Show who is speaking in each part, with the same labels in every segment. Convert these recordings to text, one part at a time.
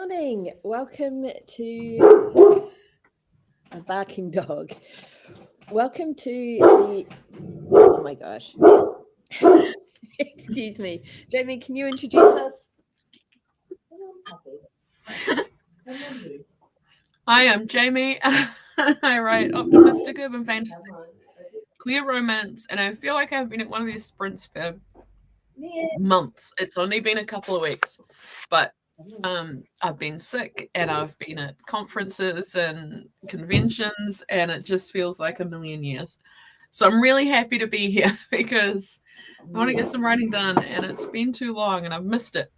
Speaker 1: morning. Welcome to a barking dog. Welcome to the. Oh my gosh. Excuse me. Jamie, can you introduce us?
Speaker 2: Hi, I'm Jamie. I write optimistic urban fantasy, queer romance, and I feel like I've been at one of these sprints for months. It's only been a couple of weeks, but I've been sick and I've been at conferences and conventions, and it just feels like a million years. So I'm really happy to be here because I want to get some writing done, and it's been too long and I've missed it.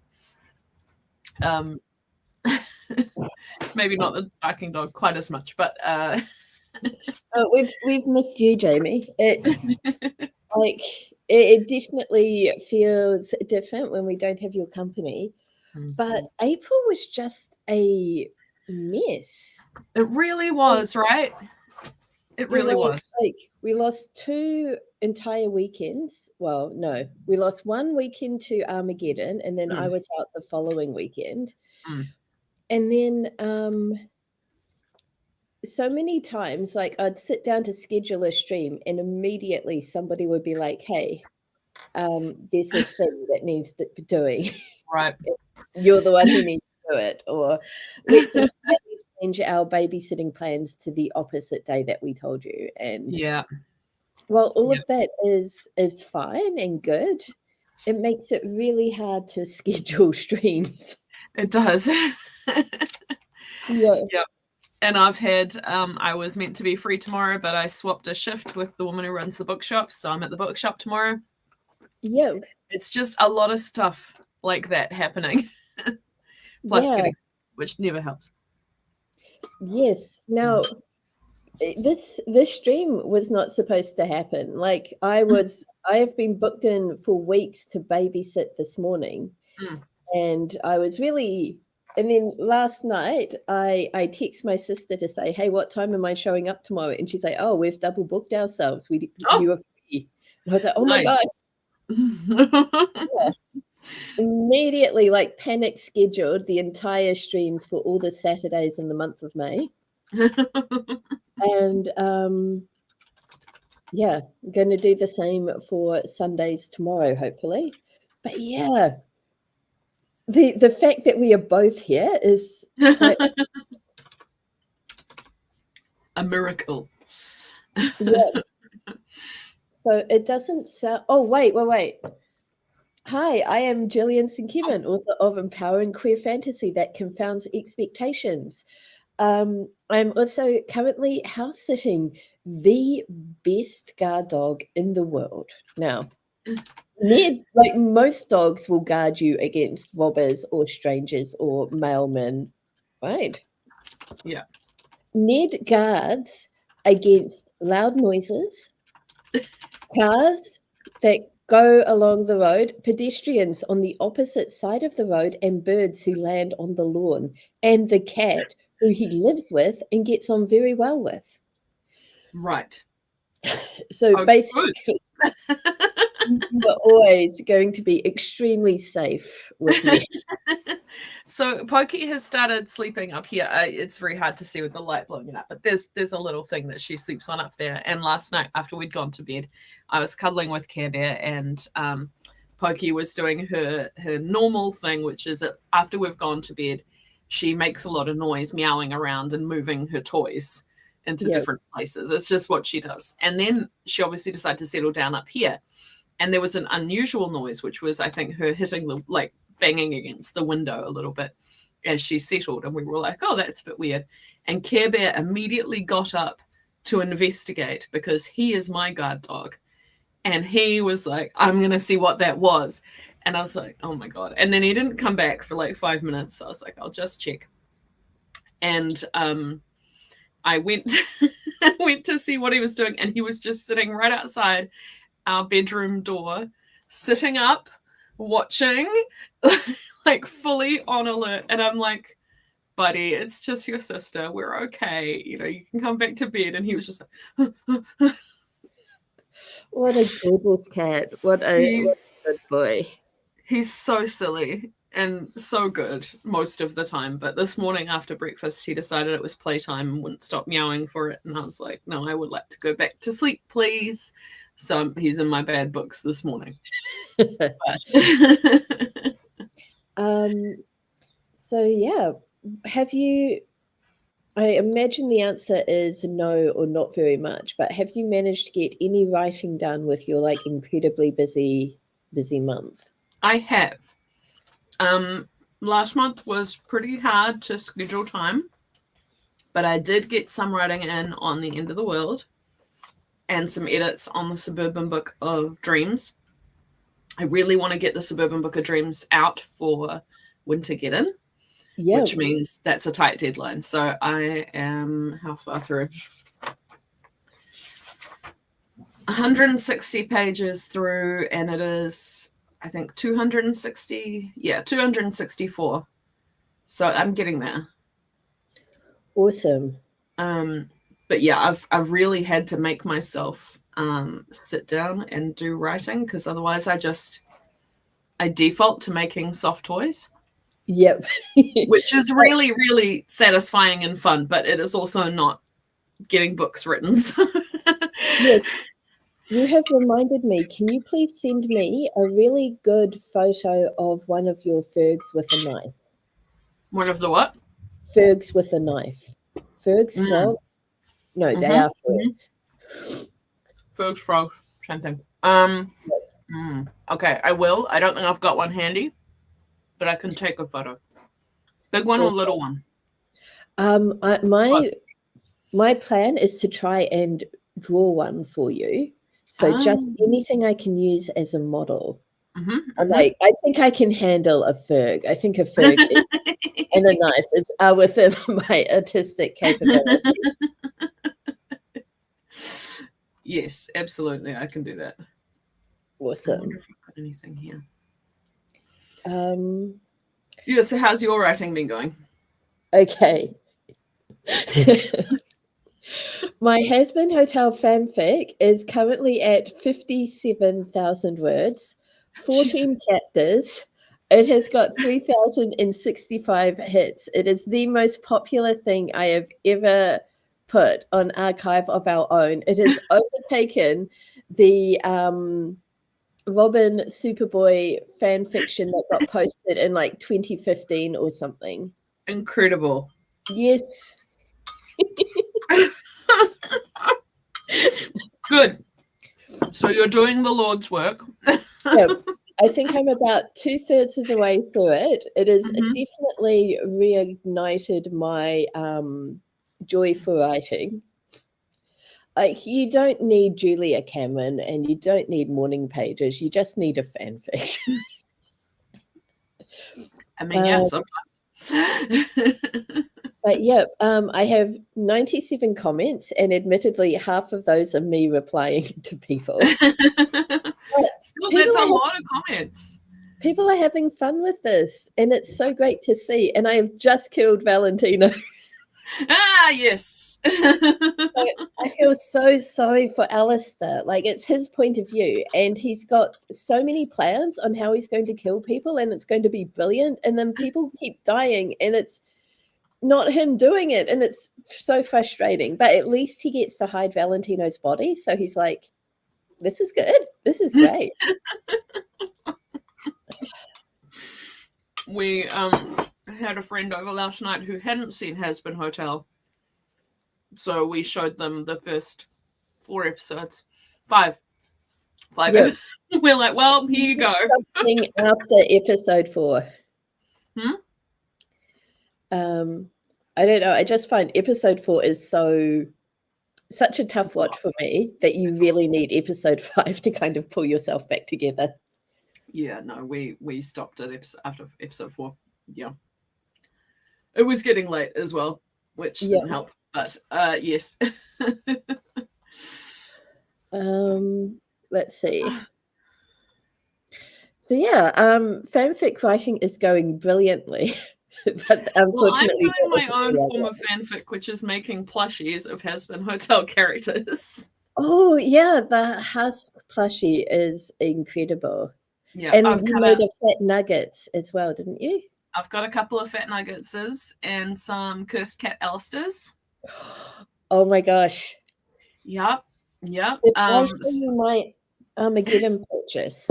Speaker 2: Maybe not the barking dog quite as much, but
Speaker 1: we've missed you, Jamie. It definitely feels different when we don't have your company. But April was just a mess.
Speaker 2: It really was, right? It really was.
Speaker 1: We lost 2 entire weekends. Well, no, we lost 1 weekend to Armageddon, and then I was out the following weekend. And then so many times, like, I'd sit down to schedule a stream, and immediately somebody would be like, "Hey, there's this thing that needs doing."
Speaker 2: Right.
Speaker 1: You're the one who needs to do it, or let's change our babysitting plans to the opposite day that we told you. And well, all of that is fine and good. It makes it really hard to schedule streams.
Speaker 2: It does.
Speaker 1: Yeah.
Speaker 2: And I've had, I was meant to be free tomorrow, but I swapped a shift with the woman who runs the bookshop. So I'm at the bookshop tomorrow.
Speaker 1: Yeah.
Speaker 2: It's just a lot of stuff like that happening. Plus getting, which never helps.
Speaker 1: Yes. Now, this stream was not supposed to happen. Like, I have been booked in for weeks to babysit this morning. And I was really... And then last night, I text my sister to say, "Hey, what time am I showing up tomorrow?" And she's like, "Oh, we've double booked ourselves. You are free." And I was like, "Oh my gosh!" Immediately, like, panic scheduled the entire streams for all the Saturdays in the month of May. And I'm going to do the same for Sundays tomorrow, hopefully. But yeah. The fact that we are both here is quite
Speaker 2: a miracle.
Speaker 1: Yes. So it doesn't sound... Oh, wait. Hi, I am Gillian St. Kevin, author of Empowering Queer Fantasy That Confounds Expectations. I'm also currently house sitting the best guard dog in the world. Now, Ned, like most dogs, will guard you against robbers or strangers or mailmen, right?
Speaker 2: Yeah.
Speaker 1: Ned guards against loud noises, cars that go along the road, pedestrians on the opposite side of the road, and birds who land on the lawn, and the cat who he lives with and gets on very well with.
Speaker 2: Right.
Speaker 1: So basically... You're always going to be extremely safe with me.
Speaker 2: So Pokey has started sleeping up here. It's very hard to see with the light blowing it up, but there's a little thing that she sleeps on up there. And last night, after we'd gone to bed, I was cuddling with Care Bear, and Pokey was doing her normal thing, which is that after we've gone to bed, she makes a lot of noise, meowing around and moving her toys into different places. It's just what she does. And then she obviously decided to settle down up here. And there was an unusual noise, which was, I think, her hitting the, like, banging against the window a little bit as she settled. And we were like, oh, that's a bit weird. And Care Bear immediately got up to investigate because he is my guard dog. And he was like, I'm going to see what that was. And I was like, oh my God. And then he didn't come back for like 5 minutes. So I was like, I'll just check. And I went to see what he was doing. And he was just sitting right outside our bedroom door, sitting up, watching, like fully on alert. And I'm like, buddy, it's just your sister. We're okay. You know, you can come back to bed. And he was just like,
Speaker 1: What a gorgeous cat. What a good boy.
Speaker 2: He's so silly. and so good most of the time. But this morning after breakfast, he decided it was playtime and wouldn't stop meowing for it. And I was like, no, I would like to go back to sleep, please. So he's in my bad books this morning.
Speaker 1: So yeah, have you, I imagine the answer is no or not very much, but have you managed to get any writing done with your like incredibly busy month?
Speaker 2: I have. Last month was pretty hard to schedule time, but I did get some writing in on The End of the World and some edits on the Suburban Book of Dreams. I really want to get the Suburban Book of Dreams out for Wintergeddon, which means that's a tight deadline. So I am, how far through? 160 pages through, and it is, I think, 264. So I'm getting there.
Speaker 1: Awesome.
Speaker 2: But yeah, I've really had to make myself sit down and do writing, because otherwise I default to making soft toys.
Speaker 1: Yep.
Speaker 2: Which is really, really satisfying and fun, but it is also not getting books written. So.
Speaker 1: Yes. You have reminded me, can you please send me a really good photo of one of your fergs with a knife?
Speaker 2: One of the what?
Speaker 1: Fergs with a knife. Fergs, frogs? No, they are fergs.
Speaker 2: Fergs, frogs, same thing. Okay, I will. I don't think I've got one handy, but I can take a photo. Big one or little one?
Speaker 1: My plan is to try and draw one for you. So just anything I can use as a model. I think I can handle a ferg. I think a ferg and a knife are within my artistic capability.
Speaker 2: Yes, absolutely. I can do that.
Speaker 1: Awesome.
Speaker 2: I wonder if I've got anything here.
Speaker 1: Yeah,
Speaker 2: so how's your writing been going?
Speaker 1: Okay. My Has-Been Hotel fanfic is currently at 57,000 words, 14 chapters. It has got 3,065 hits. It is the most popular thing I have ever put on Archive of Our Own. It has overtaken the Robin Superboy fan fiction that got posted in like 2015 or something.
Speaker 2: Incredible.
Speaker 1: Yes.
Speaker 2: Good. So you're doing the Lord's work.
Speaker 1: Yeah, I think I'm about 2/3 of the way through it. It has definitely reignited my joy for writing. Like, you don't need Julia Cameron and you don't need morning pages. You just need a fanfic.
Speaker 2: I mean, yeah, sometimes.
Speaker 1: But yeah, I have 97 comments, and admittedly, half of those are me replying to people.
Speaker 2: Still, that's a lot of comments.
Speaker 1: People are having fun with this, and it's so great to see. And I have just killed Valentino.
Speaker 2: Yes.
Speaker 1: I feel so sorry for Alistair. Like, it's his point of view, and he's got so many plans on how he's going to kill people, and it's going to be brilliant. And then people keep dying, and it's not him doing it, and it's so frustrating. But at least he gets to hide Valentino's body, so he's like, this is good. This is great.
Speaker 2: We had a friend over last night who hadn't seen Has-Been Hotel, so we showed them the first 4 episodes. 5
Speaker 1: Yep.
Speaker 2: We're like, well, here you go.
Speaker 1: Something after episode 4. I don't know. I just find episode 4 is such a tough watch for me that you really need episode 5 to kind of pull yourself back together.
Speaker 2: Yeah, no, we stopped at after episode 4. Yeah, it was getting late as well, which didn't help. But yes.
Speaker 1: Let's see. So yeah, fanfic writing is going brilliantly. But
Speaker 2: well, I'm doing my own form of fanfic, which is making plushies of Has-Been Hotel characters.
Speaker 1: Oh yeah, the Husk plushie is incredible.
Speaker 2: Yeah,
Speaker 1: And
Speaker 2: I've
Speaker 1: you
Speaker 2: cut
Speaker 1: made
Speaker 2: out.
Speaker 1: a fat nuggets as well, didn't you?
Speaker 2: I've got a couple of fat nuggetses and some cursed cat Alisters.
Speaker 1: Oh my gosh.
Speaker 2: Yep. Yep.
Speaker 1: Did I show you my Armageddon purchase?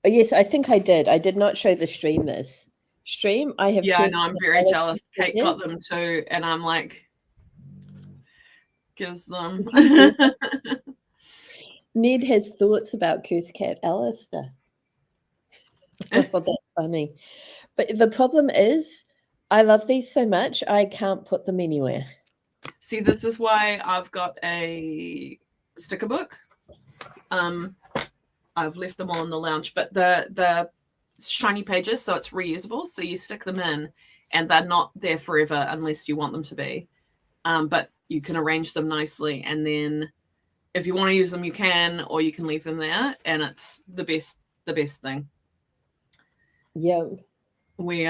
Speaker 1: Yes, I think I did. I did not show the stream this. Stream, I have
Speaker 2: Yeah, no, I'm very jealous. Kate
Speaker 1: figures.
Speaker 2: got them too, and I'm like, gives them.
Speaker 1: Ned has thoughts about Cursed Cat Alistair. Oh, that's funny. But the problem is, I love these so much, I can't put them anywhere.
Speaker 2: See, this is why I've got a sticker book. I've left them all in the lounge, but the shiny pages, so it's reusable. So you stick them in, and they're not there forever unless you want them to be. But you can arrange them nicely, and then if you want to use them, you can, or you can leave them there, and it's the best thing.
Speaker 1: Yeah.
Speaker 2: We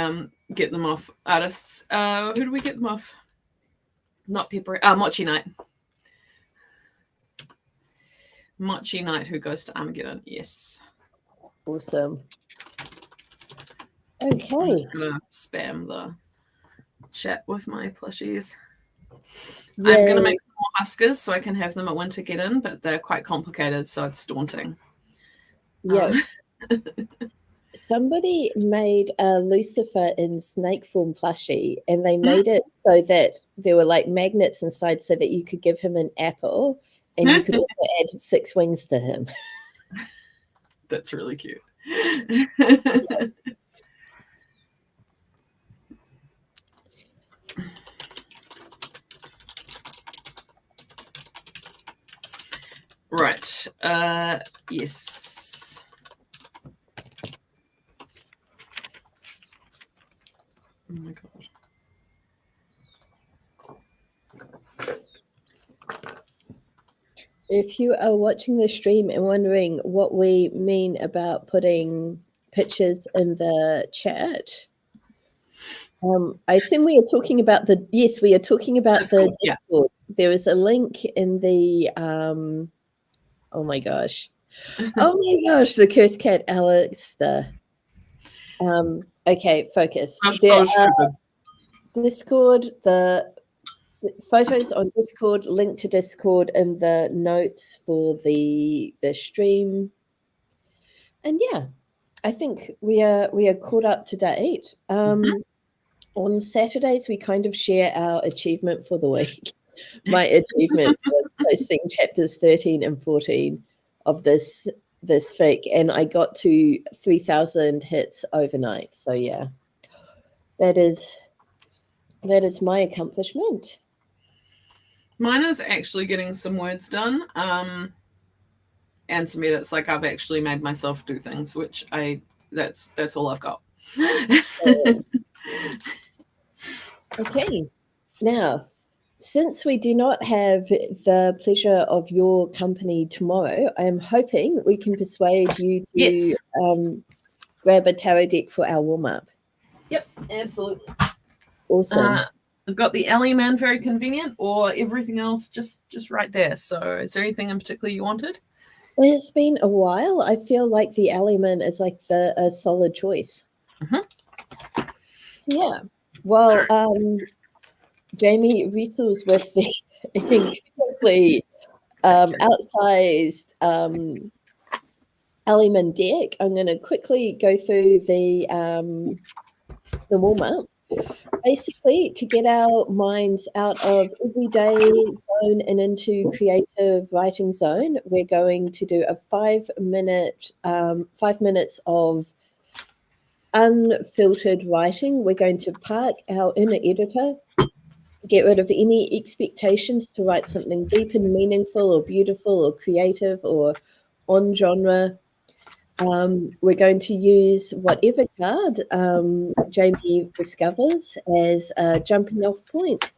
Speaker 2: get them off artists. Who do we get them off? Not Pepper. Mochi Night. Mochi Night, who goes to Armageddon. Yes.
Speaker 1: Awesome. Okay.
Speaker 2: I'm just gonna spam the chat with my plushies. Yay. I'm gonna make some more Huskers so I can have them at Winter Get In, but they're quite complicated, so it's daunting.
Speaker 1: Yeah. Somebody made a Lucifer in snake form plushie, and they made it so that there were like magnets inside so that you could give him an apple and you could also add 6 wings to him.
Speaker 2: That's really cute. Right. Yes. Oh my god.
Speaker 1: If you are watching the stream and wondering what we mean about putting pictures in the chat, I assume we are talking about the Discord,
Speaker 2: yeah.
Speaker 1: Discord. There is a link in the oh my gosh, the Cursed Cat Alistair. Okay, focus. There are Discord, the photos on Discord, link to Discord in the notes for the stream. And yeah, I think we are caught up to date. On Saturdays, we kind of share our achievement for the week. My achievement was posting chapters 13 and 14 of this fic, and I got to 3,000 hits overnight. So yeah, that is my accomplishment.
Speaker 2: Mine is actually getting some words done, and some edits. Like I've actually made myself do things, which that's all I've got.
Speaker 1: Okay, now, since we do not have the pleasure of your company tomorrow, I am hoping we can persuade you to grab a tarot deck for our warm-up.
Speaker 2: Yep, absolutely.
Speaker 1: Awesome.
Speaker 2: I've got the Alley Man, very convenient, or everything else just right there. So is there anything in particular you wanted?
Speaker 1: It's been a while. I feel like the Alley Man is like a solid choice. So yeah. Well, Jamie wrestles with the incredibly outsized Alleyman deck. I'm going to quickly go through the warm-up. Basically, to get our minds out of everyday zone and into creative writing zone, we're going to do a 5 minutes of unfiltered writing. We're going to park our inner editor, get rid of any expectations to write something deep and meaningful or beautiful or creative or on genre. We're going to use whatever card Jamie discovers as a jumping off point.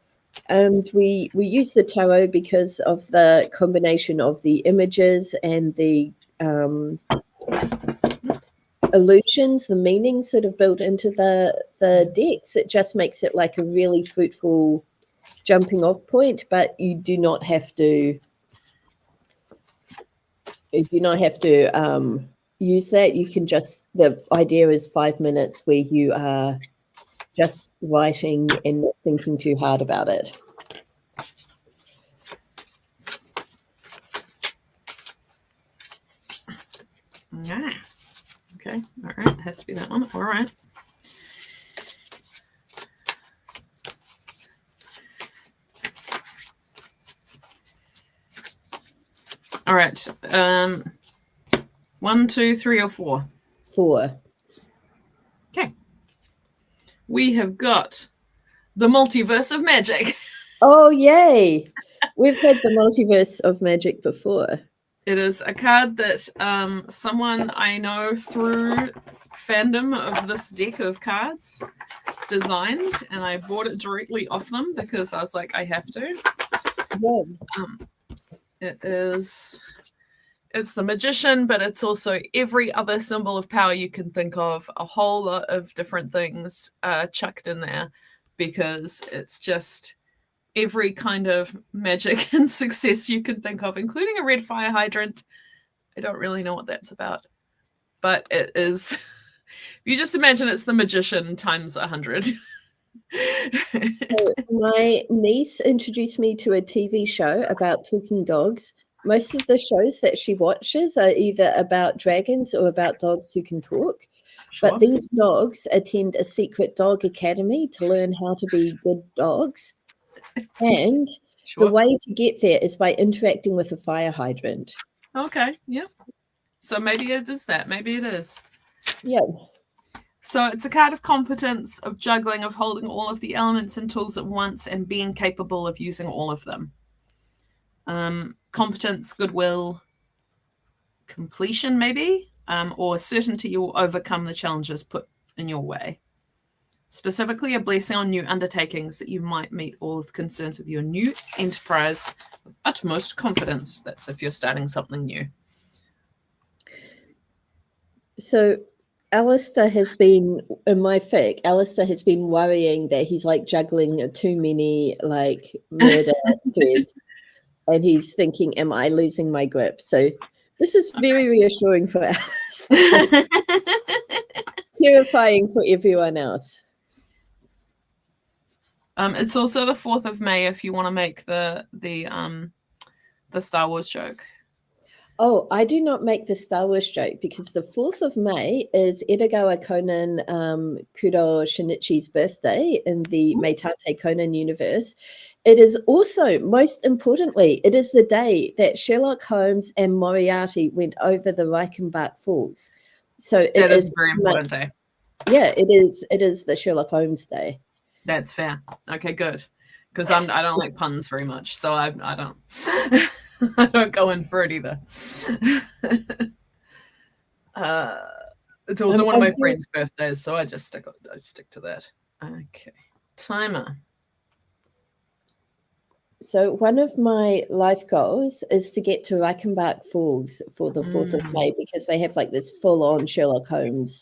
Speaker 1: And we use the tarot because of the combination of the images and the illusions, the meanings that are built into the decks. It just makes it like a really fruitful jumping off point, but you do not have to You do not have to use that. You can just, the idea is 5 minutes where you are just writing and not thinking too hard about it.
Speaker 2: Yeah. Okay. All right. It has to be that one. All right. All right. 1, 2, 3, or 4?
Speaker 1: 4.
Speaker 2: Okay. We have got the Multiverse of Magic.
Speaker 1: Oh, yay. We've had the Multiverse of Magic before.
Speaker 2: It is a card that someone I know through fandom of this deck of cards designed, and I bought it directly off them because I was like, I have to.
Speaker 1: Yeah.
Speaker 2: It's the Magician, but it's also every other symbol of power you can think of, a whole lot of different things chucked in there, because it's just every kind of magic and success you can think of, including a red fire hydrant. I don't really know what that's about, but it is. You just imagine it's the Magician times 100.
Speaker 1: So my niece introduced me to a TV show about talking dogs. Most of the shows that she watches are either about dragons or about dogs who can talk.
Speaker 2: Sure.
Speaker 1: But these dogs attend a secret dog academy to learn how to be good dogs. And
Speaker 2: Sure.
Speaker 1: the way to get there is by interacting with a fire hydrant.
Speaker 2: Okay, yeah. So maybe it is that. Maybe it is.
Speaker 1: Yeah.
Speaker 2: So it's a card of competence, of juggling, of holding all of the elements and tools at once and being capable of using all of them. Competence, goodwill, completion maybe, or certainty you'll overcome the challenges put in your way. Specifically, a blessing on new undertakings, that you might meet all of the concerns of your new enterprise with utmost confidence. That's if you're starting something new.
Speaker 1: So Alistair has been, in my fic, Alistair has been worrying that he's like juggling too many like murder threads, and he's thinking, am I losing my grip? So this is very reassuring for Alistair. Terrifying for everyone else.
Speaker 2: It's also the 4th of May if you want to make the Star Wars joke.
Speaker 1: Oh, I do not make the Star Wars joke because the 4th of May is Edogawa Conan Kuro Shinichi's birthday in the Meitate Conan universe. It is also, most importantly, it is the day that Sherlock Holmes and Moriarty went over the Reichenbach Falls. So
Speaker 2: that is a very important day.
Speaker 1: Yeah, it is. It is the Sherlock Holmes day.
Speaker 2: That's fair. Okay, good. Because I don't like puns very much, so I don't. I don't go in for it either. It's also one of my friends' birthdays, so I just stick to that. Okay, timer.
Speaker 1: So one of my life goals is to get to Reichenbach Falls for the 4th of May, because they have like this full-on Sherlock Holmes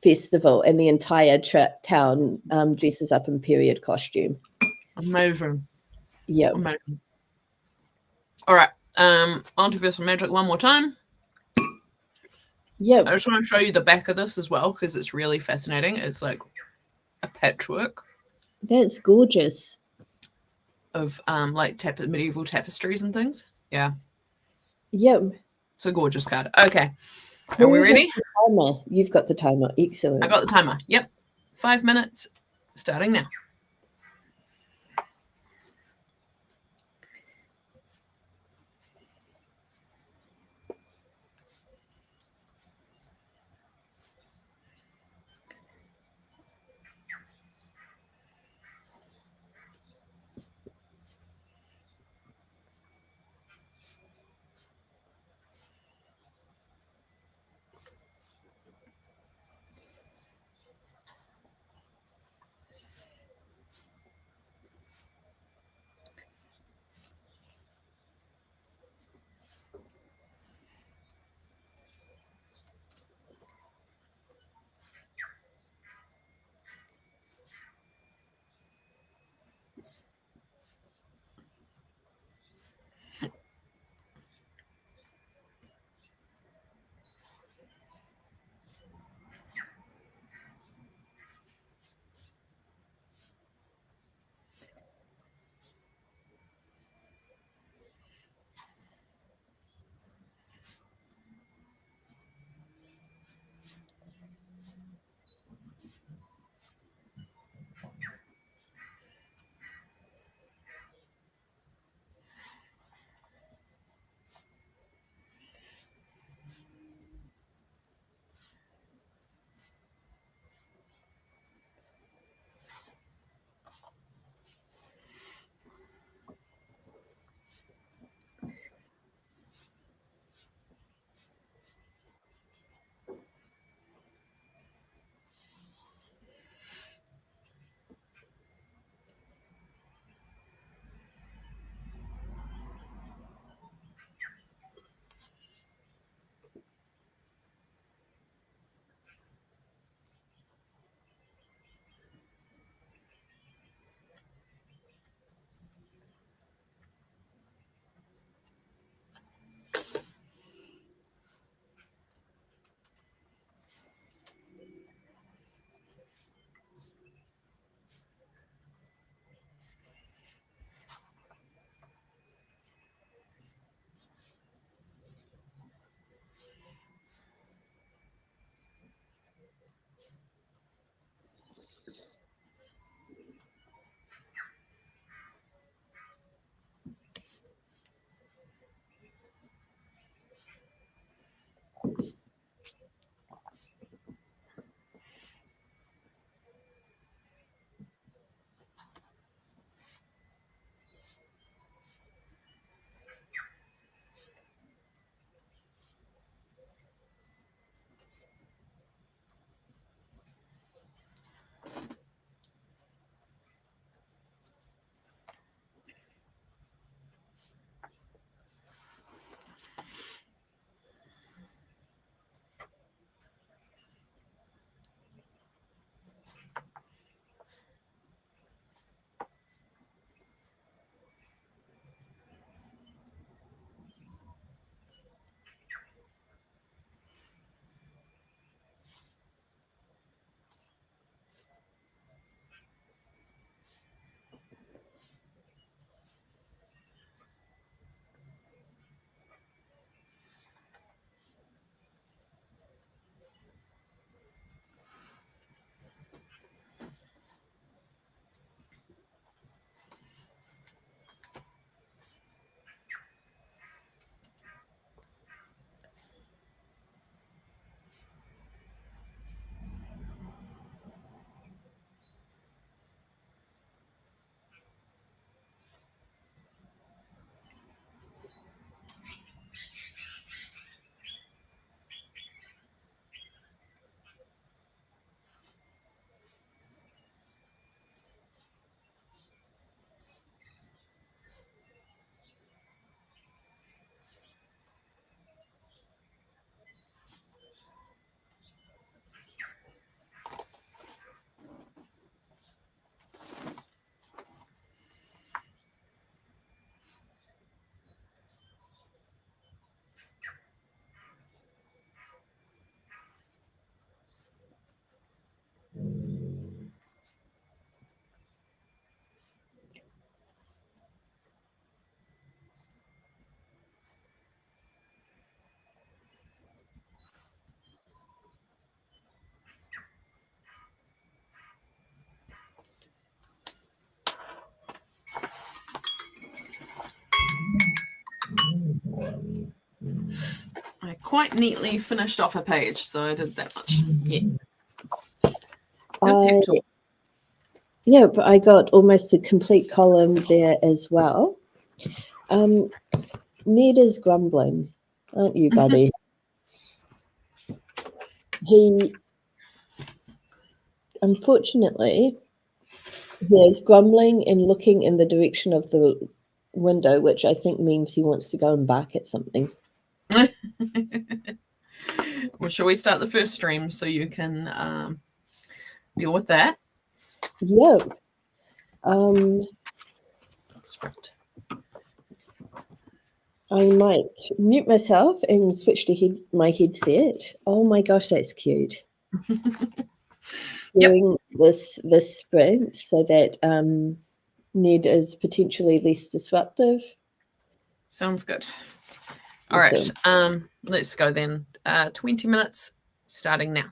Speaker 1: festival, and the entire town dresses up in period costume.
Speaker 2: Amazing.
Speaker 1: Yeah.
Speaker 2: Amazing. All right. Multiverse of Magic one more time.
Speaker 1: Yeah.
Speaker 2: I just want to show you the back of this as well, because it's really fascinating. It's like a patchwork.
Speaker 1: That's gorgeous.
Speaker 2: Of like medieval tapestries and things. Yeah.
Speaker 1: Yep.
Speaker 2: It's a gorgeous card. Okay. Are we ready?
Speaker 1: Timer? You've got the timer. Excellent.
Speaker 2: I got the timer. Yep. 5 minutes. Starting now. quite neatly finished off a page, so I did that much. Yeah. Pep talk.
Speaker 1: Yeah, but I got almost a complete column there as well. Ned is grumbling, aren't you, buddy? He, unfortunately, he is grumbling and looking in the direction of the window, which I think means he wants to go and bark at something.
Speaker 2: Well, shall we start the first stream so you can deal with that?
Speaker 1: Yep.
Speaker 2: Sprint.
Speaker 1: I might mute myself and switch to my headset. Oh my gosh, that's cute. Doing this sprint so that Ned is potentially less disruptive.
Speaker 2: Sounds good. All right. Let's go then. 20 minutes starting now.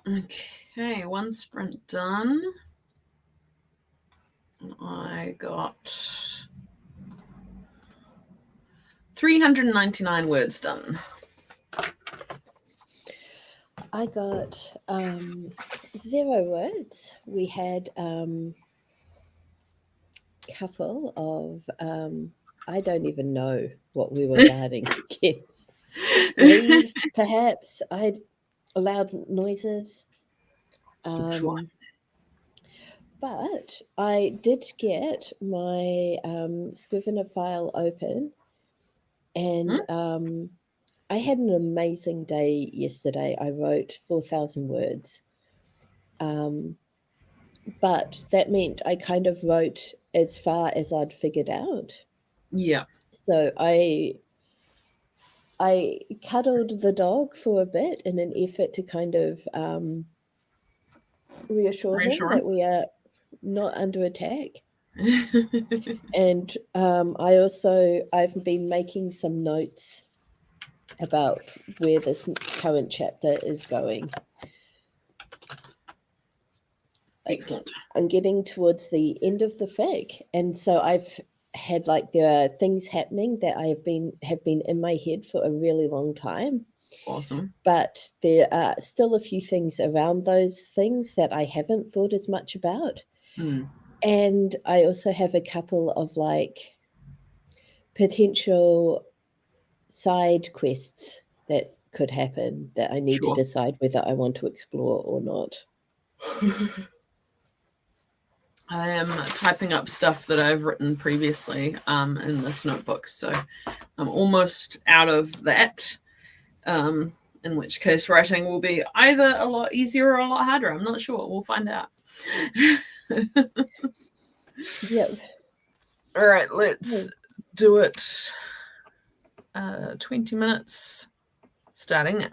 Speaker 2: Okay, one sprint done. I got 399 words done.
Speaker 1: I got 0 words. We had couple of I don't even know what we were guarding against. Leaves, perhaps. I loud noises.
Speaker 2: Sure.
Speaker 1: But I did get my Scrivener file open, and I had an amazing day yesterday. I wrote 4,000 words. But that meant I kind of wrote as far as I'd figured out.
Speaker 2: Yeah.
Speaker 1: So I cuddled the dog for a bit in an effort to kind of reassure him that we are not under attack. And I've been making some notes about where this current chapter is going.
Speaker 2: Excellent.
Speaker 1: I'm getting towards the end of the fic, and so I've had there are things happening that have been in my head for a really long time.
Speaker 2: Awesome.
Speaker 1: But there are still a few things around those things that I haven't thought as much about. And I also have a couple of potential side quests that could happen that I need to decide whether I want to explore or not.
Speaker 2: I am typing up stuff that I've written previously in this notebook, so I'm almost out of that, in which case writing will be either a lot easier or a lot harder. I'm not sure. We'll find out.
Speaker 1: Yep.
Speaker 2: All right, let's do it. 20 minutes starting now.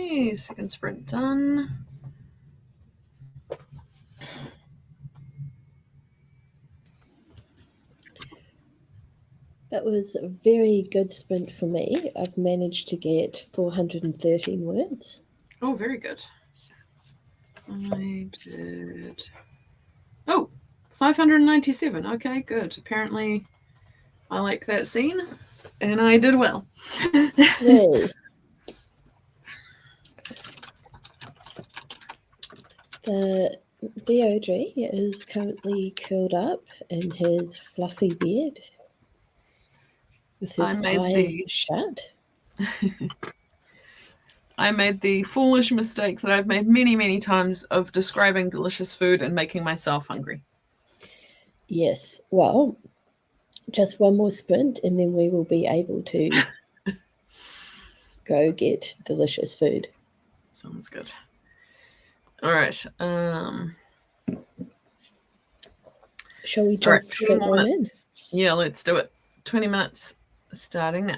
Speaker 2: Okay, second sprint done.
Speaker 1: That was a very good sprint for me. I've managed to get 413 words.
Speaker 2: Oh, very good. I did. Oh, 597. Okay, good. Apparently, I like that scene, and I did well.
Speaker 1: Yay. The Deodre is currently curled up in his fluffy bed with his eyes shut.
Speaker 2: I made the foolish mistake that I've made many, many times of describing delicious food and making myself hungry.
Speaker 1: Yes. Well, just one more sprint and then we will be able to go get delicious food.
Speaker 2: Sounds good. All right.
Speaker 1: Shall we jump straight on in?
Speaker 2: Yeah, let's do it. 20 minutes starting now.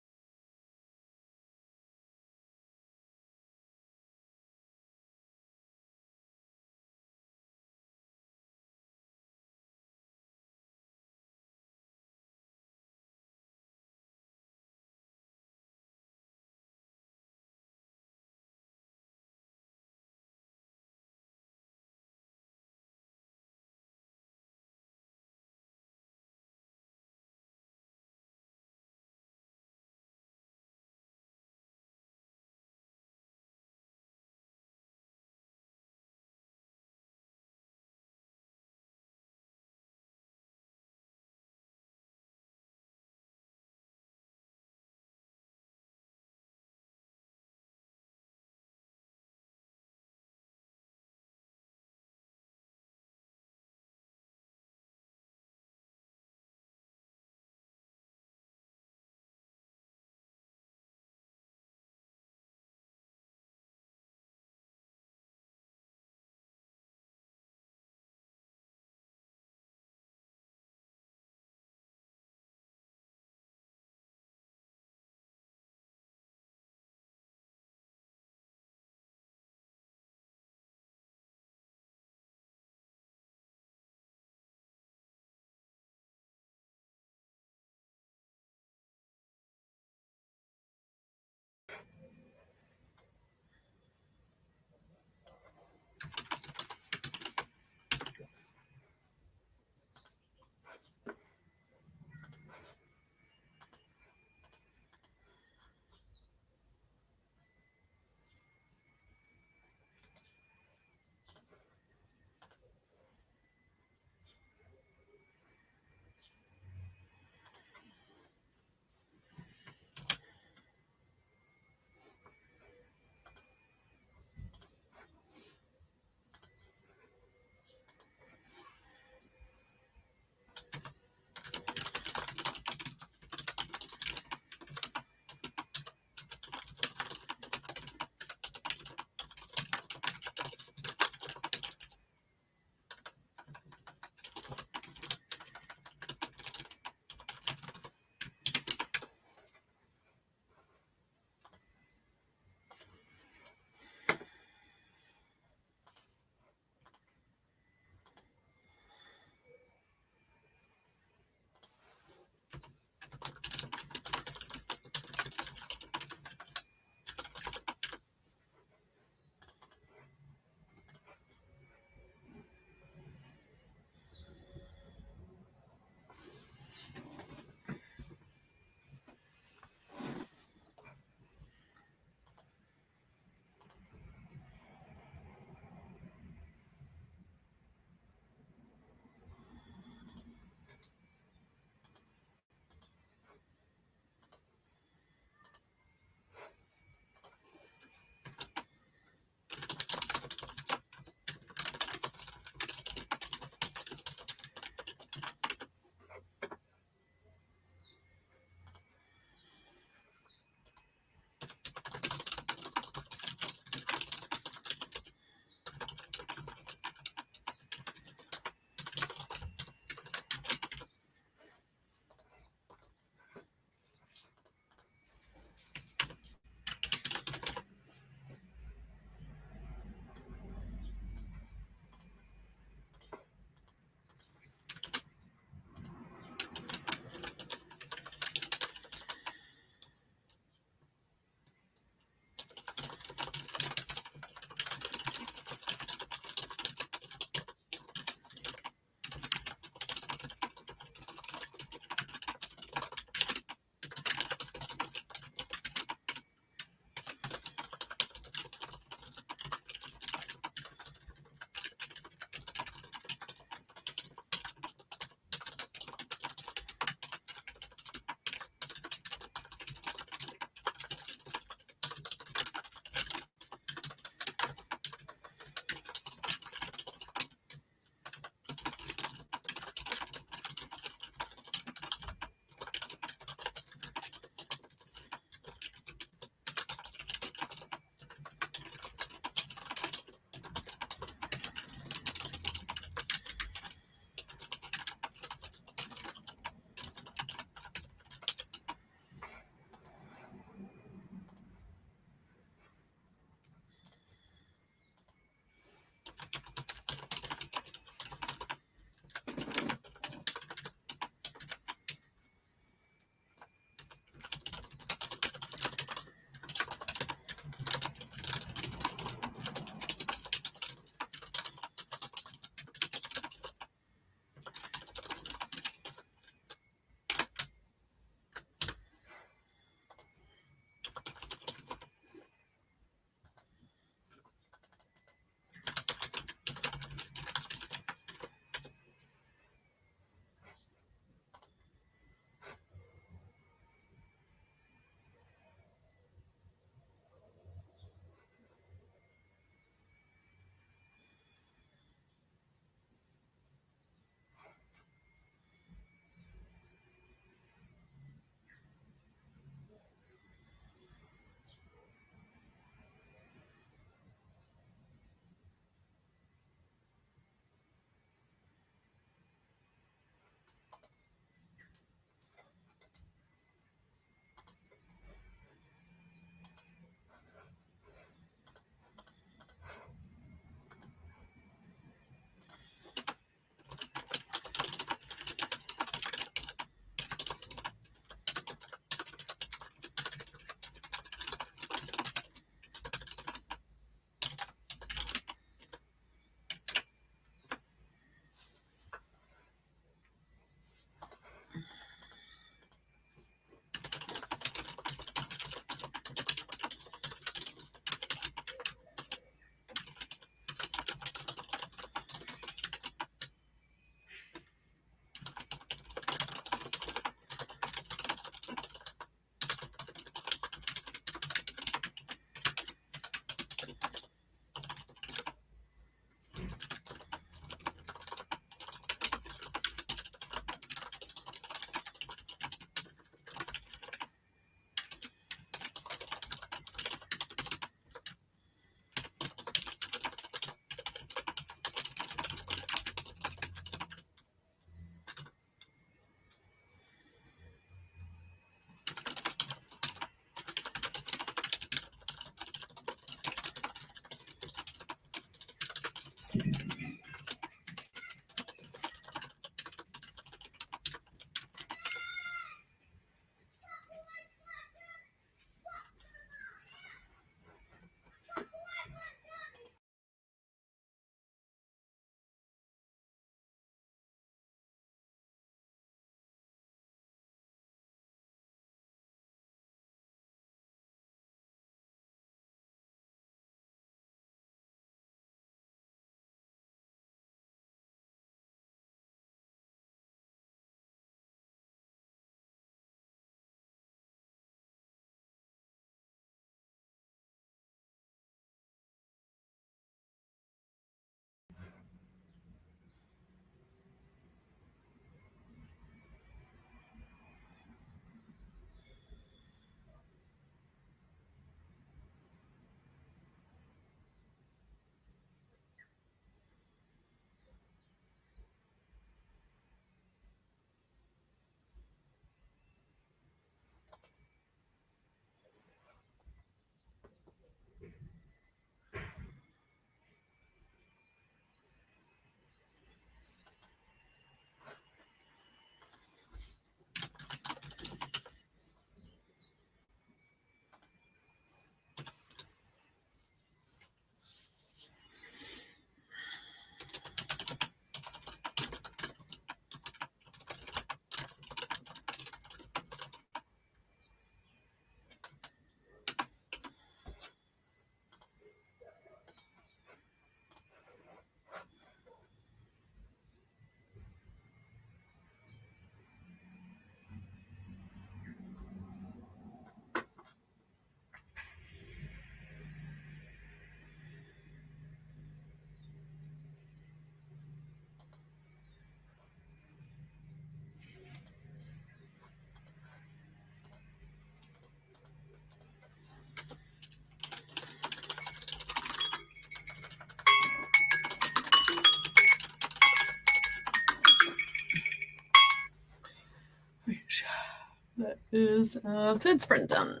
Speaker 2: is third sprint done.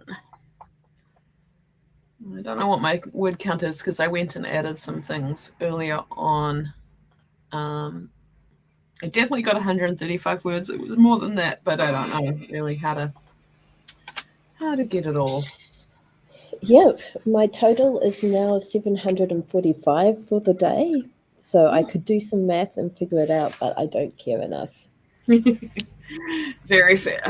Speaker 2: I don't know what my word count is because I went and added some things earlier on. I definitely got 135 words. It was more than that, but I don't know really how to get it all.
Speaker 1: Yep, my total is now 745 for the day. So I could do some math and figure it out, but I don't care enough.
Speaker 2: Very fair.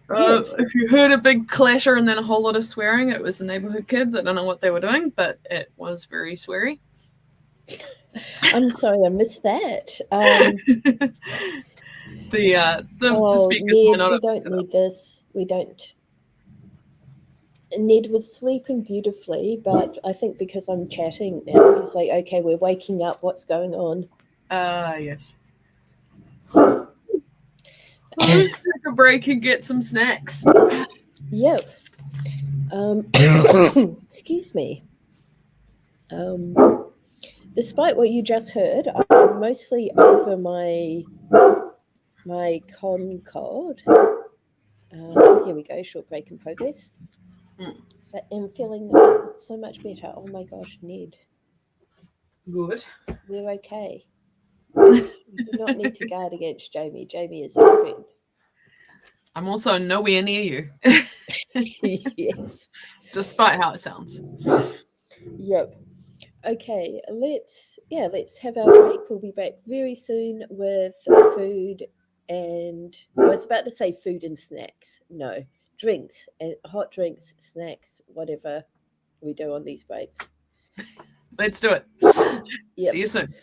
Speaker 2: If you heard a big clatter and then a whole lot of swearing, it was the neighborhood kids. I don't know what they were doing, but it was very sweary.
Speaker 1: I'm sorry, I missed that.
Speaker 2: The speakers
Speaker 1: Ned,
Speaker 2: might not
Speaker 1: we
Speaker 2: have
Speaker 1: don't
Speaker 2: picked it up.
Speaker 1: need this. We don't. Ned was sleeping beautifully, but I think because I'm chatting now, he's like, okay, we're waking up. What's going on?
Speaker 2: Yes. Let's take a break and get some snacks.
Speaker 1: Yep. Excuse me. Despite what you just heard, I'm mostly over my Concord. Here we go, short break in progress. But I'm feeling so much better. Oh my gosh, Ned.
Speaker 2: Good.
Speaker 1: We're okay. You do not need to guard against Jamie. Jamie is our friend.
Speaker 2: I'm also nowhere near you.
Speaker 1: Yes.
Speaker 2: Despite how it sounds.
Speaker 1: Yep. Okay, let's have our break. We'll be back very soon with food and I was about to say food and snacks. No, drinks and hot drinks, snacks, whatever we do on these breaks.
Speaker 2: Let's do it.
Speaker 1: Yep.
Speaker 2: See you soon.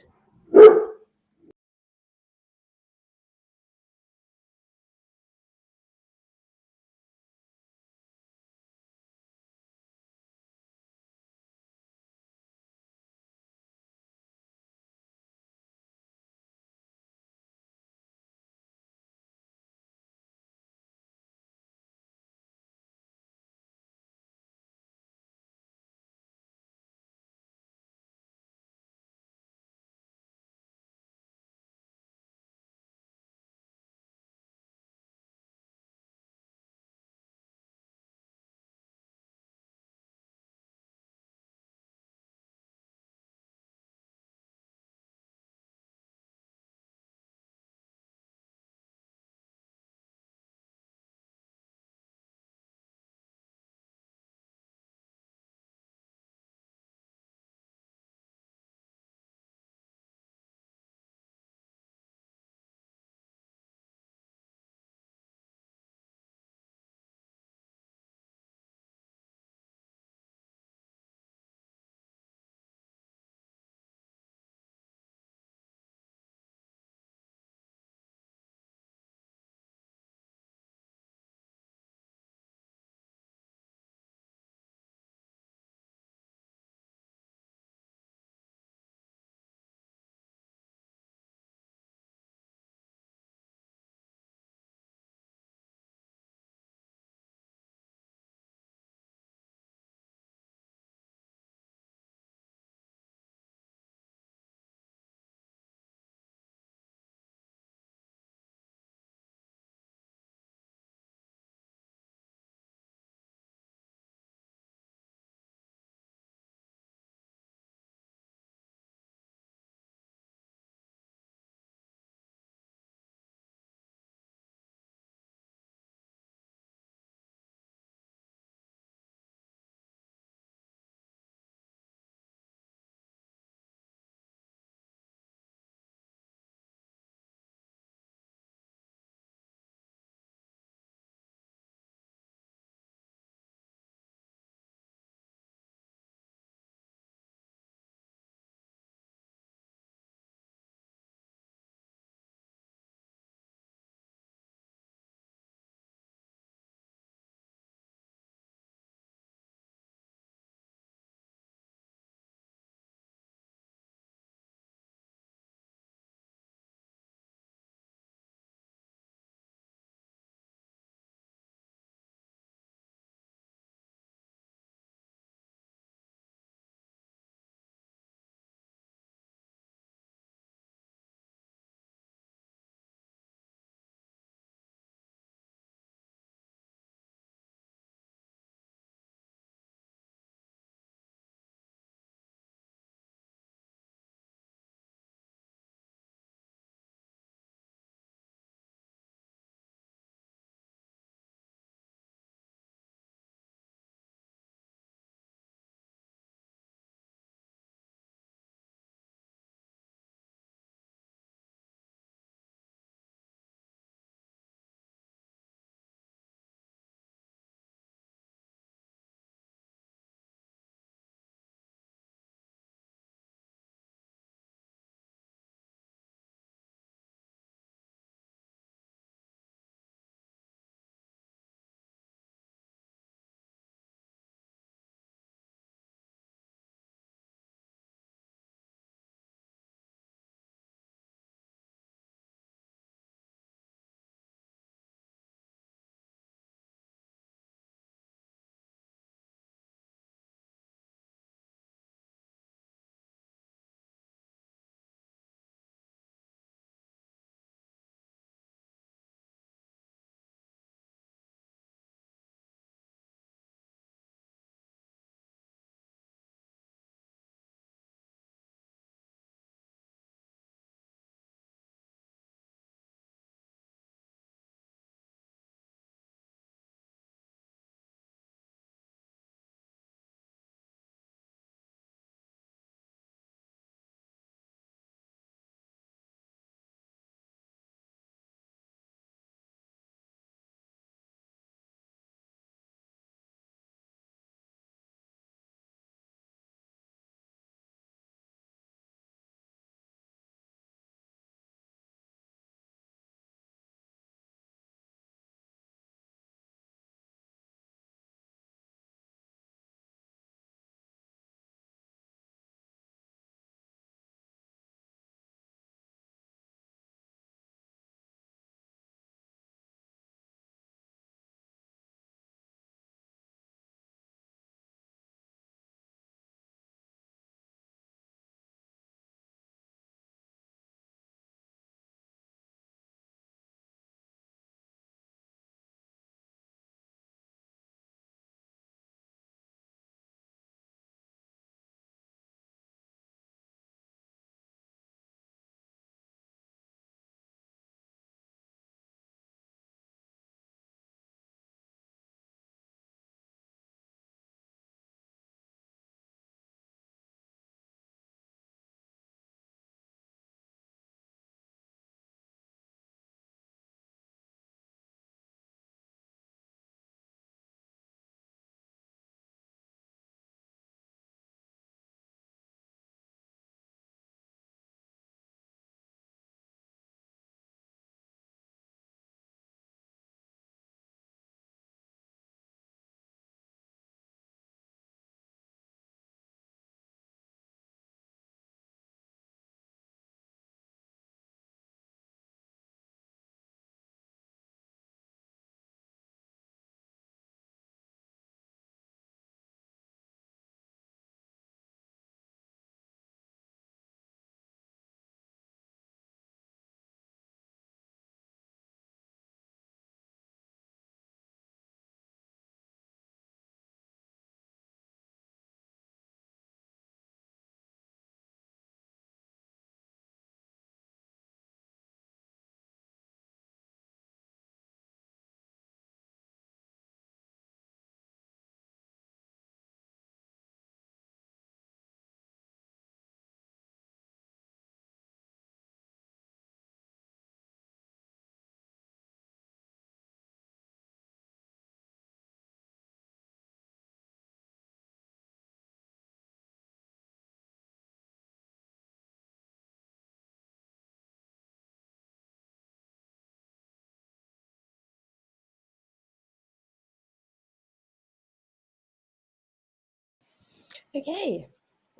Speaker 1: Okay,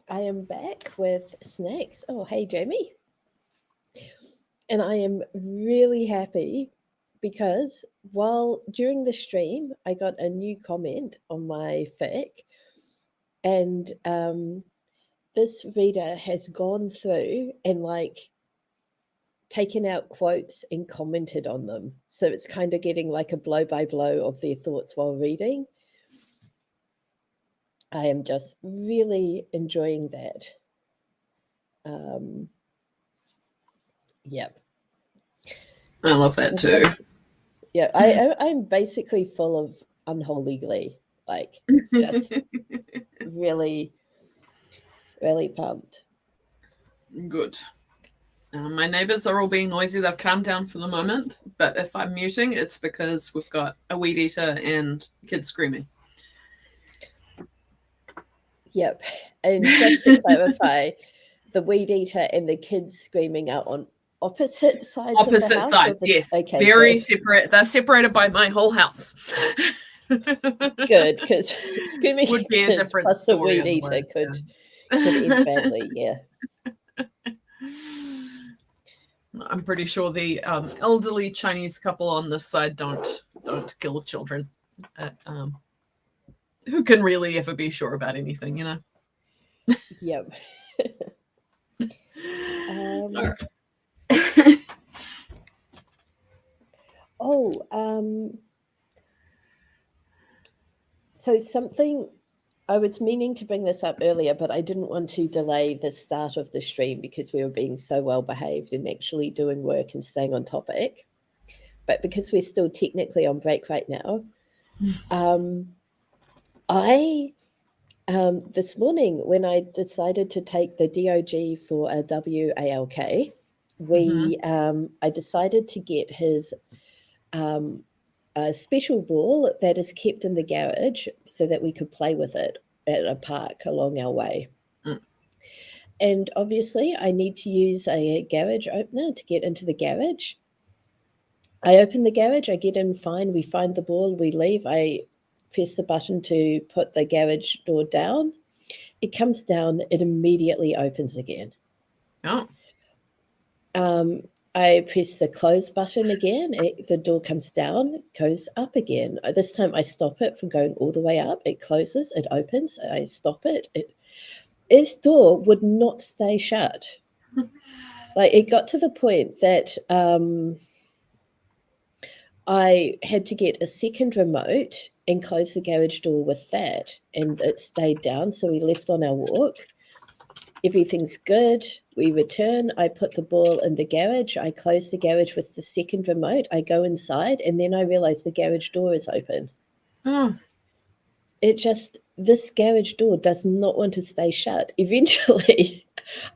Speaker 1: I am back with snacks. Oh, hey, Jamie. And I am really happy because while during the stream, I got a new comment on my fic, and this reader has gone through and like taken out quotes and commented on them. So it's kind of getting like a blow by blow of their thoughts while reading. I am just really enjoying that. Yep.
Speaker 2: I love that too.
Speaker 1: Yeah, I'm basically full of unholy glee. Like, just really, really pumped.
Speaker 2: Good. My neighbors are all being noisy. They've calmed down for the moment, but if I'm muting, it's because we've got a weed eater and kids screaming.
Speaker 1: Yep. And just to clarify, the weed eater and the kids screaming are on opposite sides of the
Speaker 2: Opposite
Speaker 1: house?
Speaker 2: sides, yes.
Speaker 1: Okay,
Speaker 2: very
Speaker 1: good.
Speaker 2: separate. They're separated by my whole house.
Speaker 1: Good, because screaming
Speaker 2: Would be a
Speaker 1: kids
Speaker 2: different
Speaker 1: plus the
Speaker 2: story
Speaker 1: weed eater
Speaker 2: otherwise,
Speaker 1: could end badly, yeah.
Speaker 2: I'm pretty sure the elderly Chinese couple on this side don't kill children. Who can really ever be sure about anything, you know?
Speaker 1: Yep. So something I was meaning to bring this up earlier, but I didn't want to delay the start of the stream because we were being so well behaved and actually doing work and staying on topic. But because we're still technically on break right now, this morning when I decided to take the DOG for a WALK, I decided to get his a special ball that is kept in the garage so that we could play with it at a park along our way. And obviously I need to use a garage opener to get into the garage. I open the garage, I get in fine, we find the ball, we leave, I press the button to put the garage door down. It comes down, it immediately opens again.
Speaker 2: Oh.
Speaker 1: I press the close button again. The door comes down, goes up again. This time I stop it from going all the way up. It closes, it opens. I stop it. Its door would not stay shut. Like it got to the point that I had to get a second remote and close the garage door with that, and it stayed down. So we left on our walk. Everything's good. We return. I put the ball in the garage. I close the garage with the second remote. I go inside, and then I realize the garage door is open.
Speaker 2: Oh.
Speaker 1: This garage door does not want to stay shut. Eventually,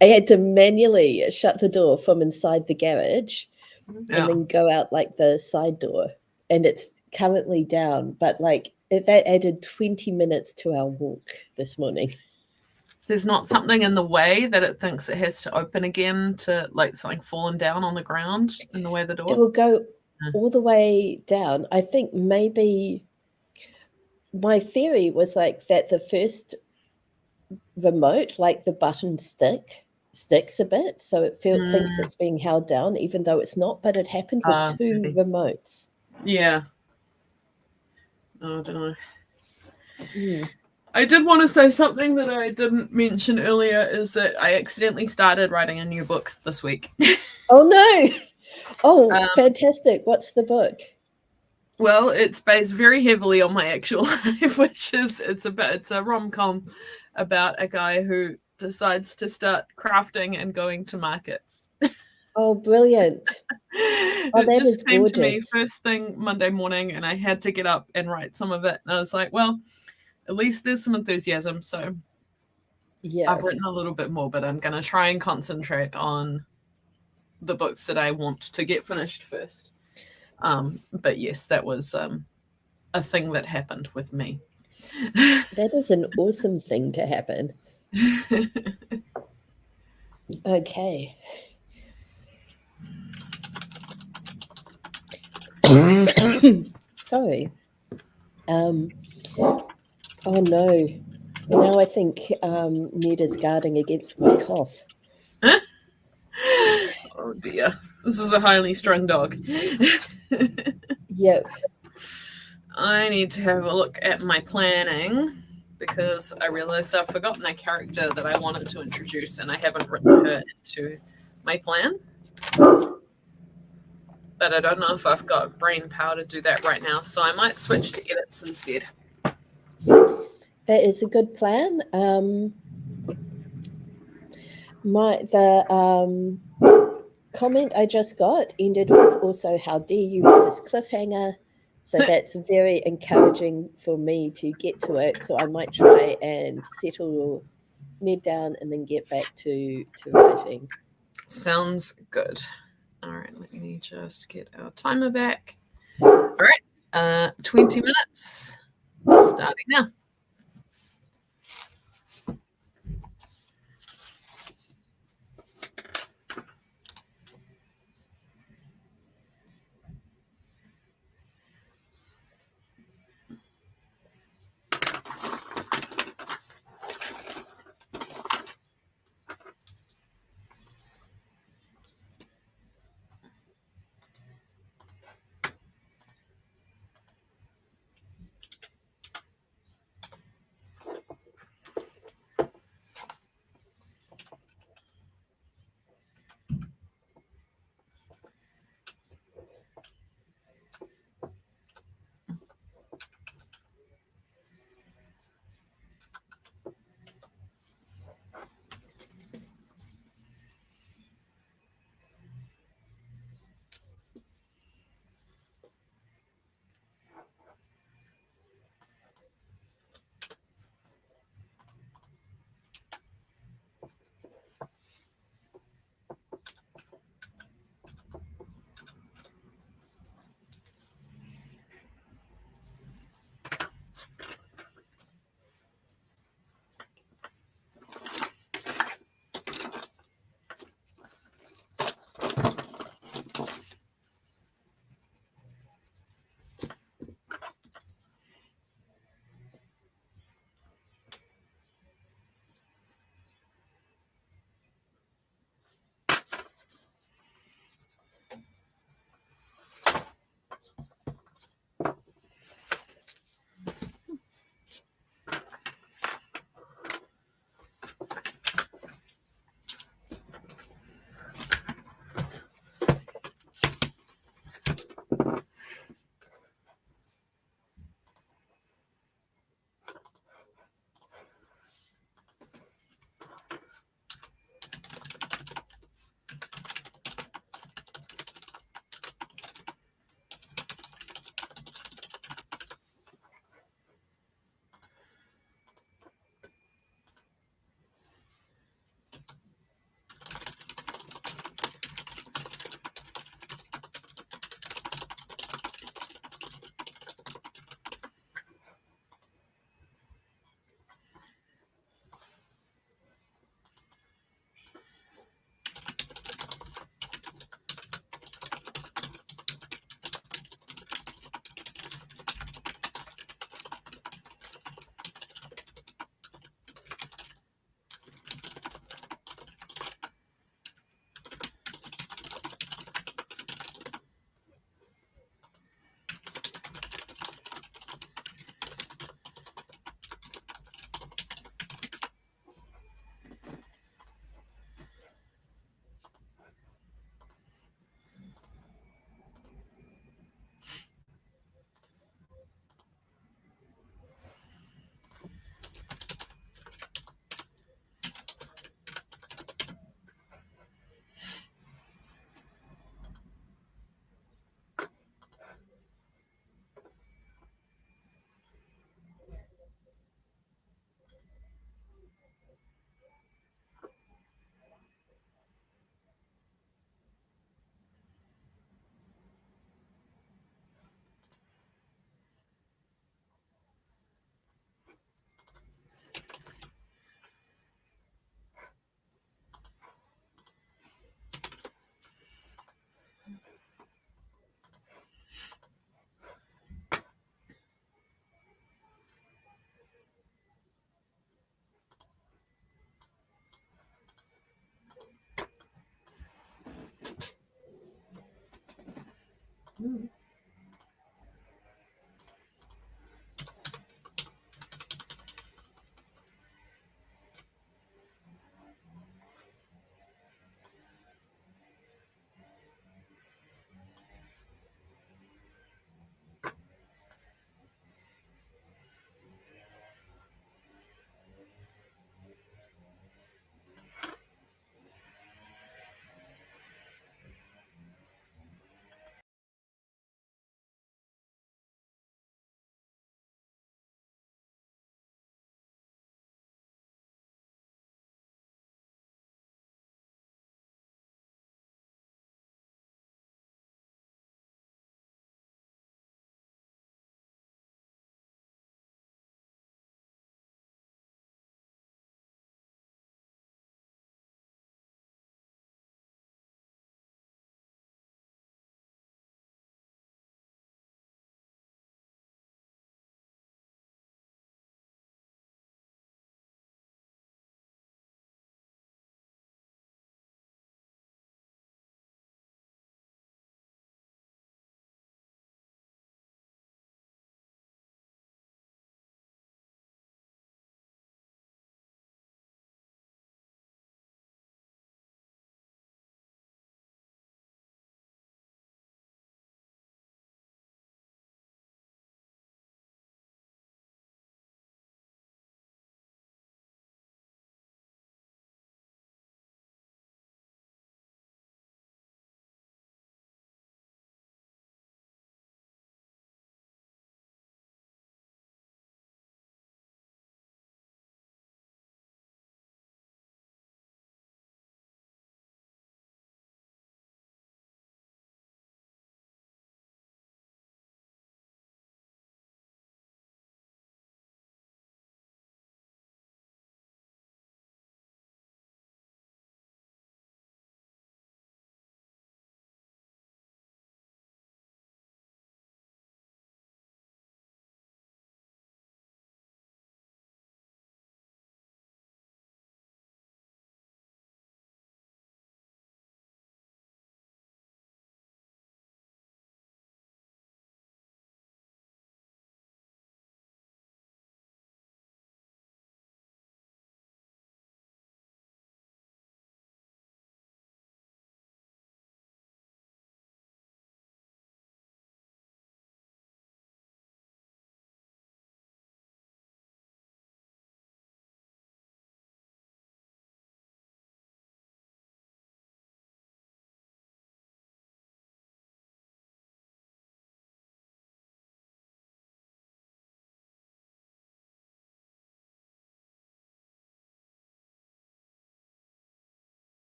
Speaker 1: I had to manually shut the door from inside the garage and then go out like the side door. And it's currently down, but like that added 20 minutes to our walk this morning.
Speaker 2: There's not something in the way that it thinks it has to open again to like something falling down on the ground in the way of the door?
Speaker 1: It will go all the way down. I think maybe my theory was like that the first remote, like the button sticks a bit. So it thinks it's being held down, even though it's not, but it happened with two remotes.
Speaker 2: Yeah. Oh, I don't know. I did want to say something that I didn't mention earlier is that I accidentally started writing a new book this week.
Speaker 1: Oh no! Oh, fantastic. What's the book?
Speaker 2: Well, it's based very heavily on my actual life, which is it's a rom-com about a guy who decides to start crafting and going to markets.
Speaker 1: Oh, brilliant.
Speaker 2: It just came to me first thing Monday morning and I had to get up and write some of it. And I was like, well, at least there's some enthusiasm. So yeah, I've written a little bit more, but I'm going to try and concentrate on the books that I want to get finished first. But yes, that was a thing that happened with me.
Speaker 1: That is an awesome thing to happen. Okay. Sorry. Oh no. Now I think Ned is guarding against my cough.
Speaker 2: Oh dear. This is a highly strung dog.
Speaker 1: Yep.
Speaker 2: I need to have a look at my planning because I realized I've forgotten a character that I wanted to introduce and I haven't written her into my plan. But I don't know if I've got brain power to do that right now, so I might switch to edits instead.
Speaker 1: That is a good plan. Comment I just got ended with also how dare you with this cliffhanger. So that's very encouraging for me to get to it. So I might try and settle Ned down and then get back to writing.
Speaker 2: Sounds good. All right, let me just get our timer back. All right, 20 minutes starting now.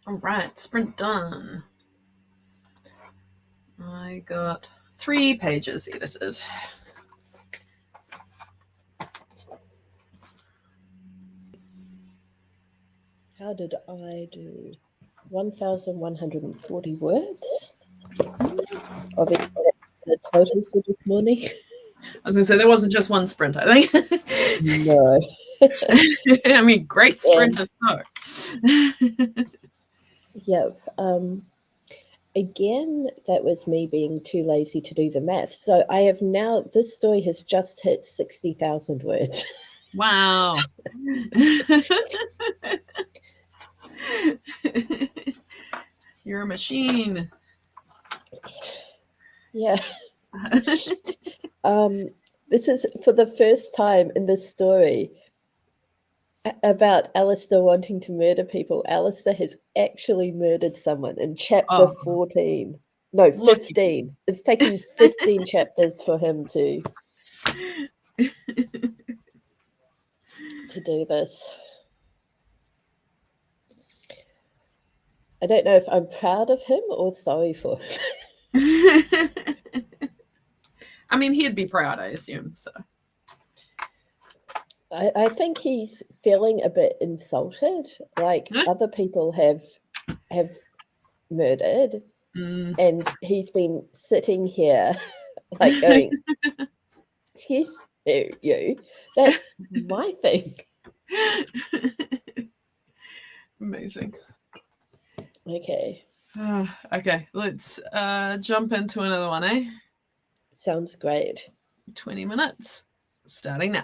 Speaker 2: All right, sprint done. I got 3 pages edited.
Speaker 1: How did I do? 1,140 words. Obviously, the total for this morning.
Speaker 2: I was going to say, there wasn't just one sprint, I think.
Speaker 1: No.
Speaker 2: I mean, great sprint if so.
Speaker 1: Yep. Again, that was me being too lazy to do the math. So I have now, this story has just hit 60,000 words.
Speaker 2: Wow. You're a machine.
Speaker 1: Yeah. This is for the first time in this story about Alistair wanting to murder people. Alistair has actually murdered someone in chapter 14. No, 15. It's taking 15 chapters for him to do this. I don't know if I'm proud of him or sorry for him.
Speaker 2: I mean, he'd be proud, I assume, so.
Speaker 1: I think he's feeling a bit insulted. Like other people have murdered, and he's been sitting here like going, excuse you, that's my thing.
Speaker 2: Amazing.
Speaker 1: Okay.
Speaker 2: Okay, let's jump into another one, eh?
Speaker 1: Sounds great.
Speaker 2: 20 minutes, starting now.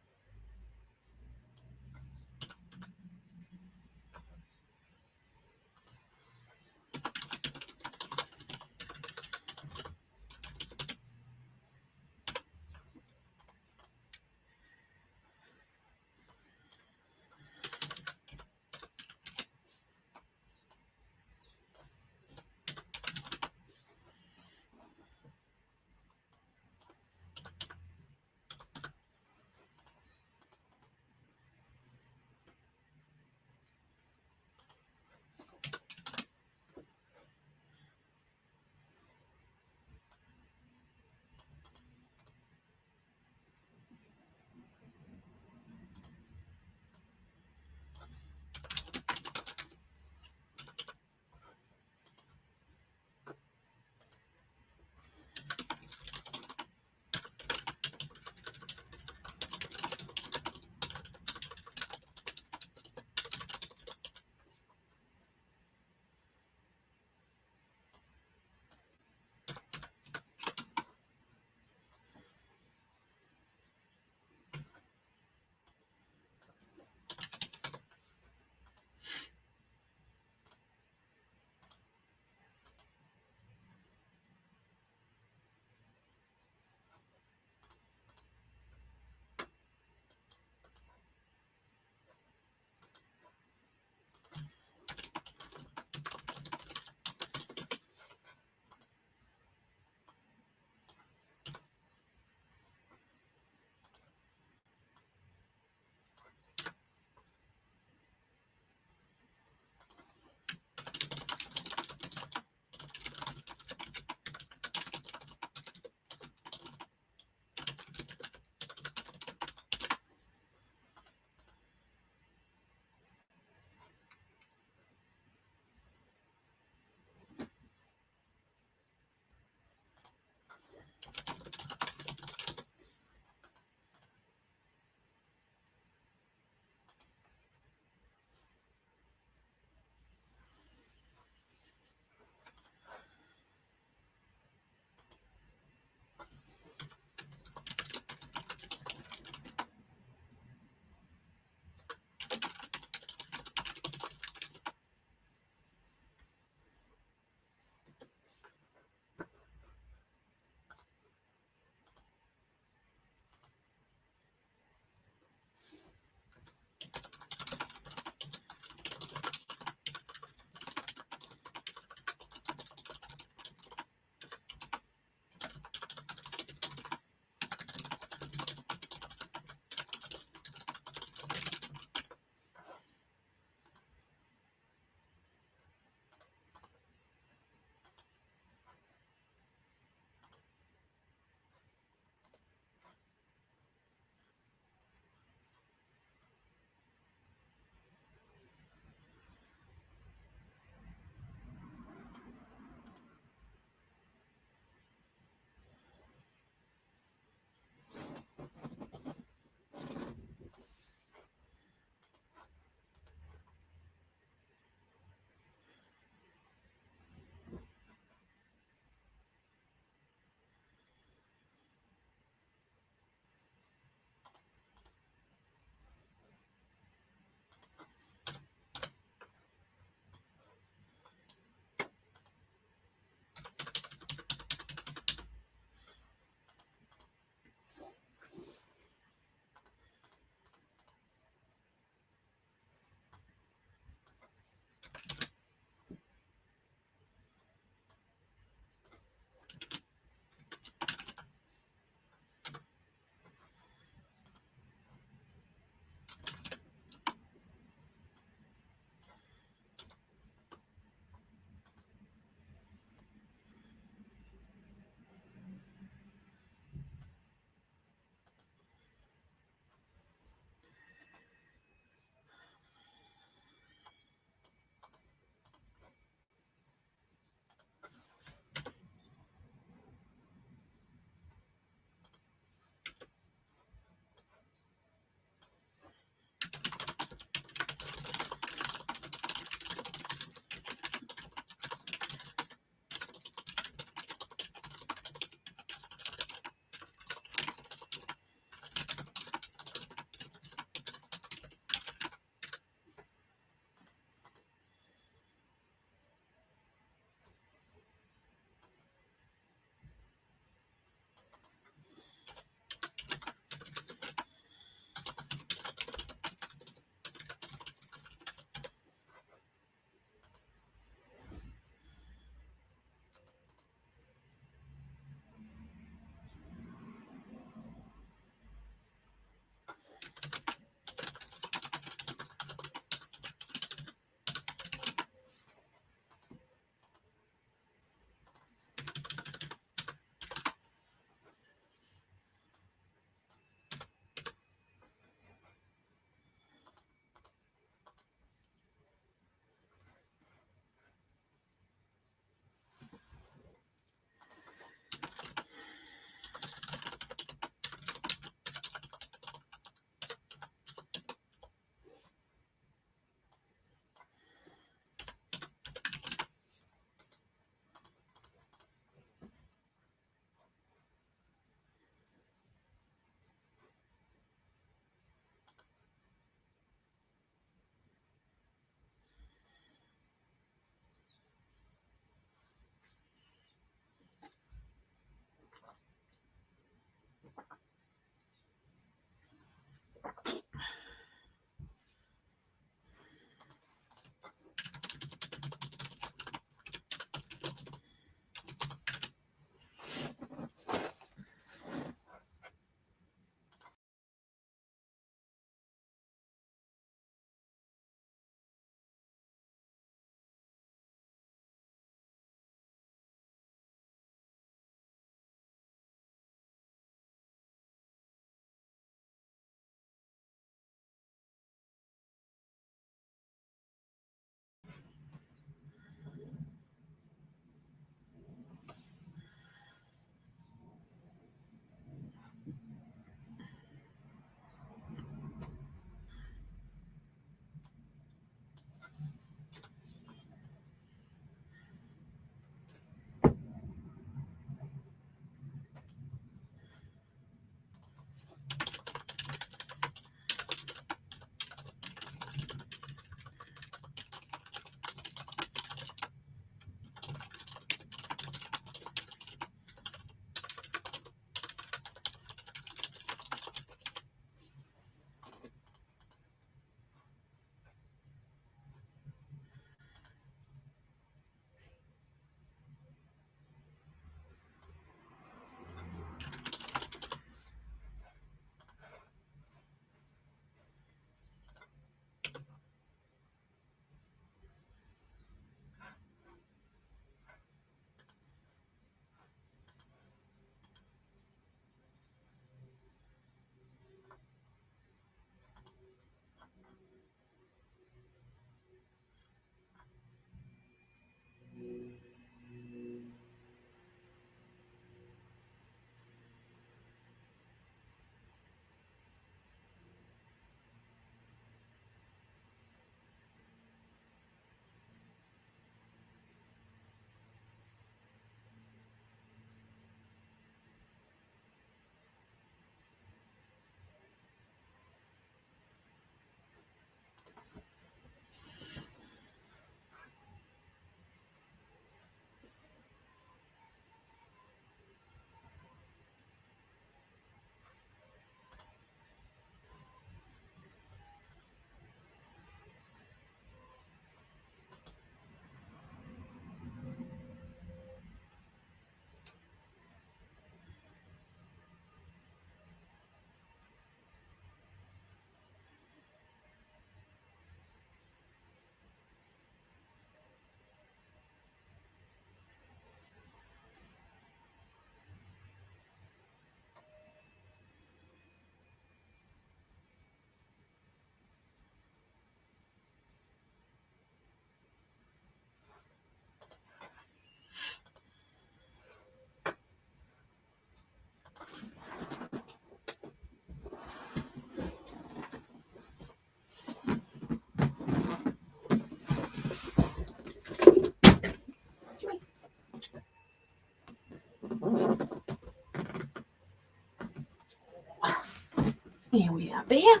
Speaker 2: Here we are, Bear.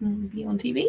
Speaker 2: Be on TV.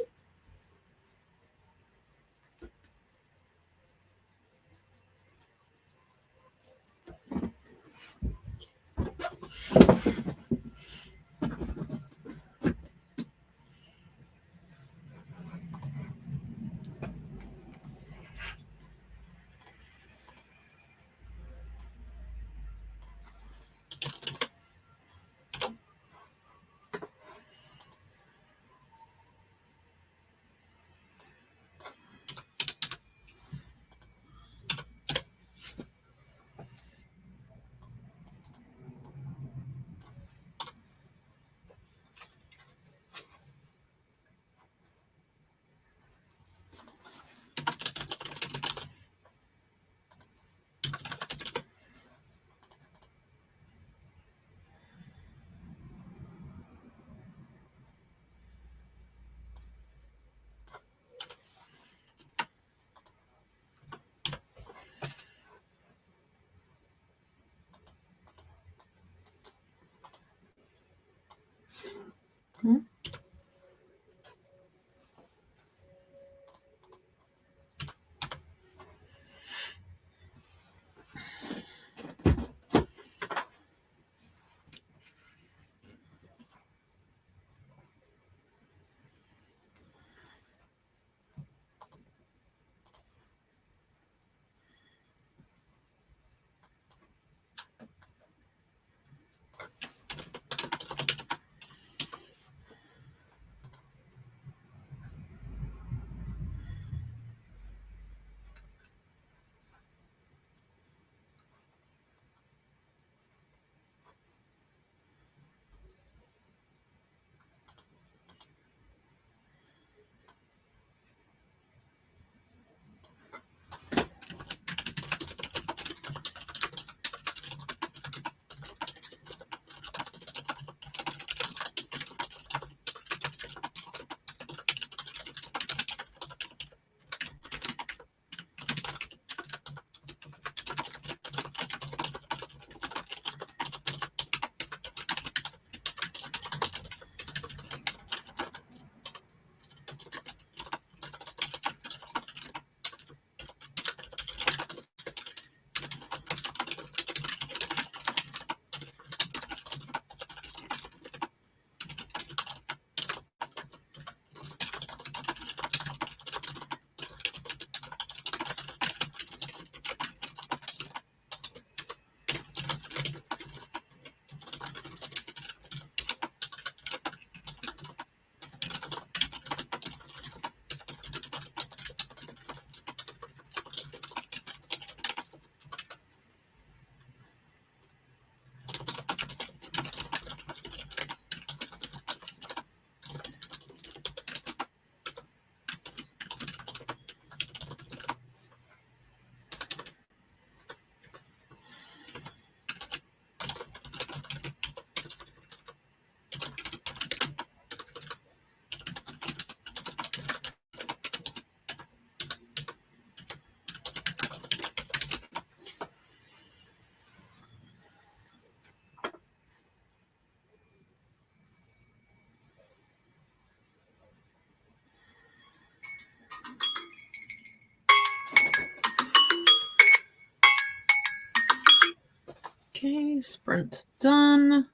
Speaker 2: Okay, sprint done.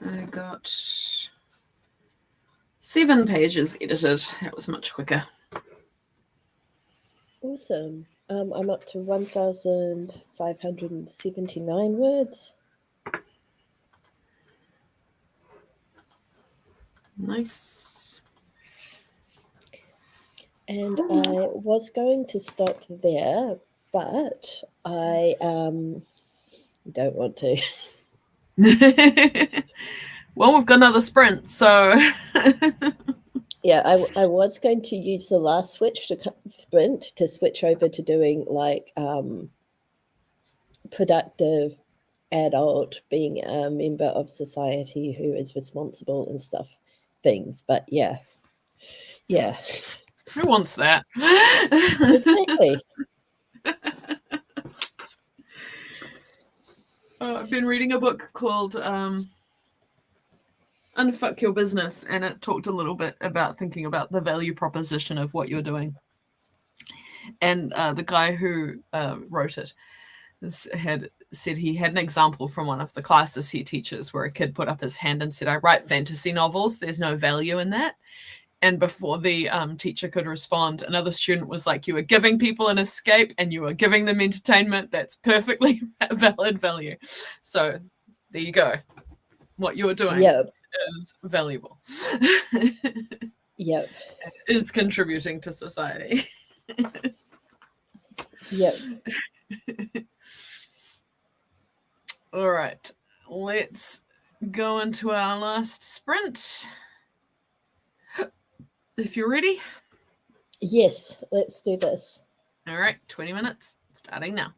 Speaker 2: I got 7 pages edited. That was much quicker.
Speaker 1: Awesome. I'm up to 1,579 words.
Speaker 2: Nice.
Speaker 1: And I was going to stop there, but I don't want to.
Speaker 2: Well, we've got another sprint, so
Speaker 1: Yeah, I was going to use the last sprint to switch over to doing like productive adult, being a member of society who is responsible and stuff things. But yeah.
Speaker 2: who wants that?
Speaker 1: Exactly.
Speaker 2: I've been reading a book called Unfuck Your Business, and it talked a little bit about thinking about the value proposition of what you're doing. And the guy who wrote it had said he had an example from one of the classes he teaches where a kid put up his hand and said, I write fantasy novels, there's no value in that. And before the teacher could respond, another student was like, you are giving people an escape and you are giving them entertainment. That's perfectly valid value. So there you go. What you're doing is valuable.
Speaker 1: Yep.
Speaker 2: Is contributing to society.
Speaker 1: Yep.
Speaker 2: All right. Let's go into our last sprint. If you're ready.
Speaker 1: Yes, let's do this.
Speaker 2: All right, 20 minutes, starting now.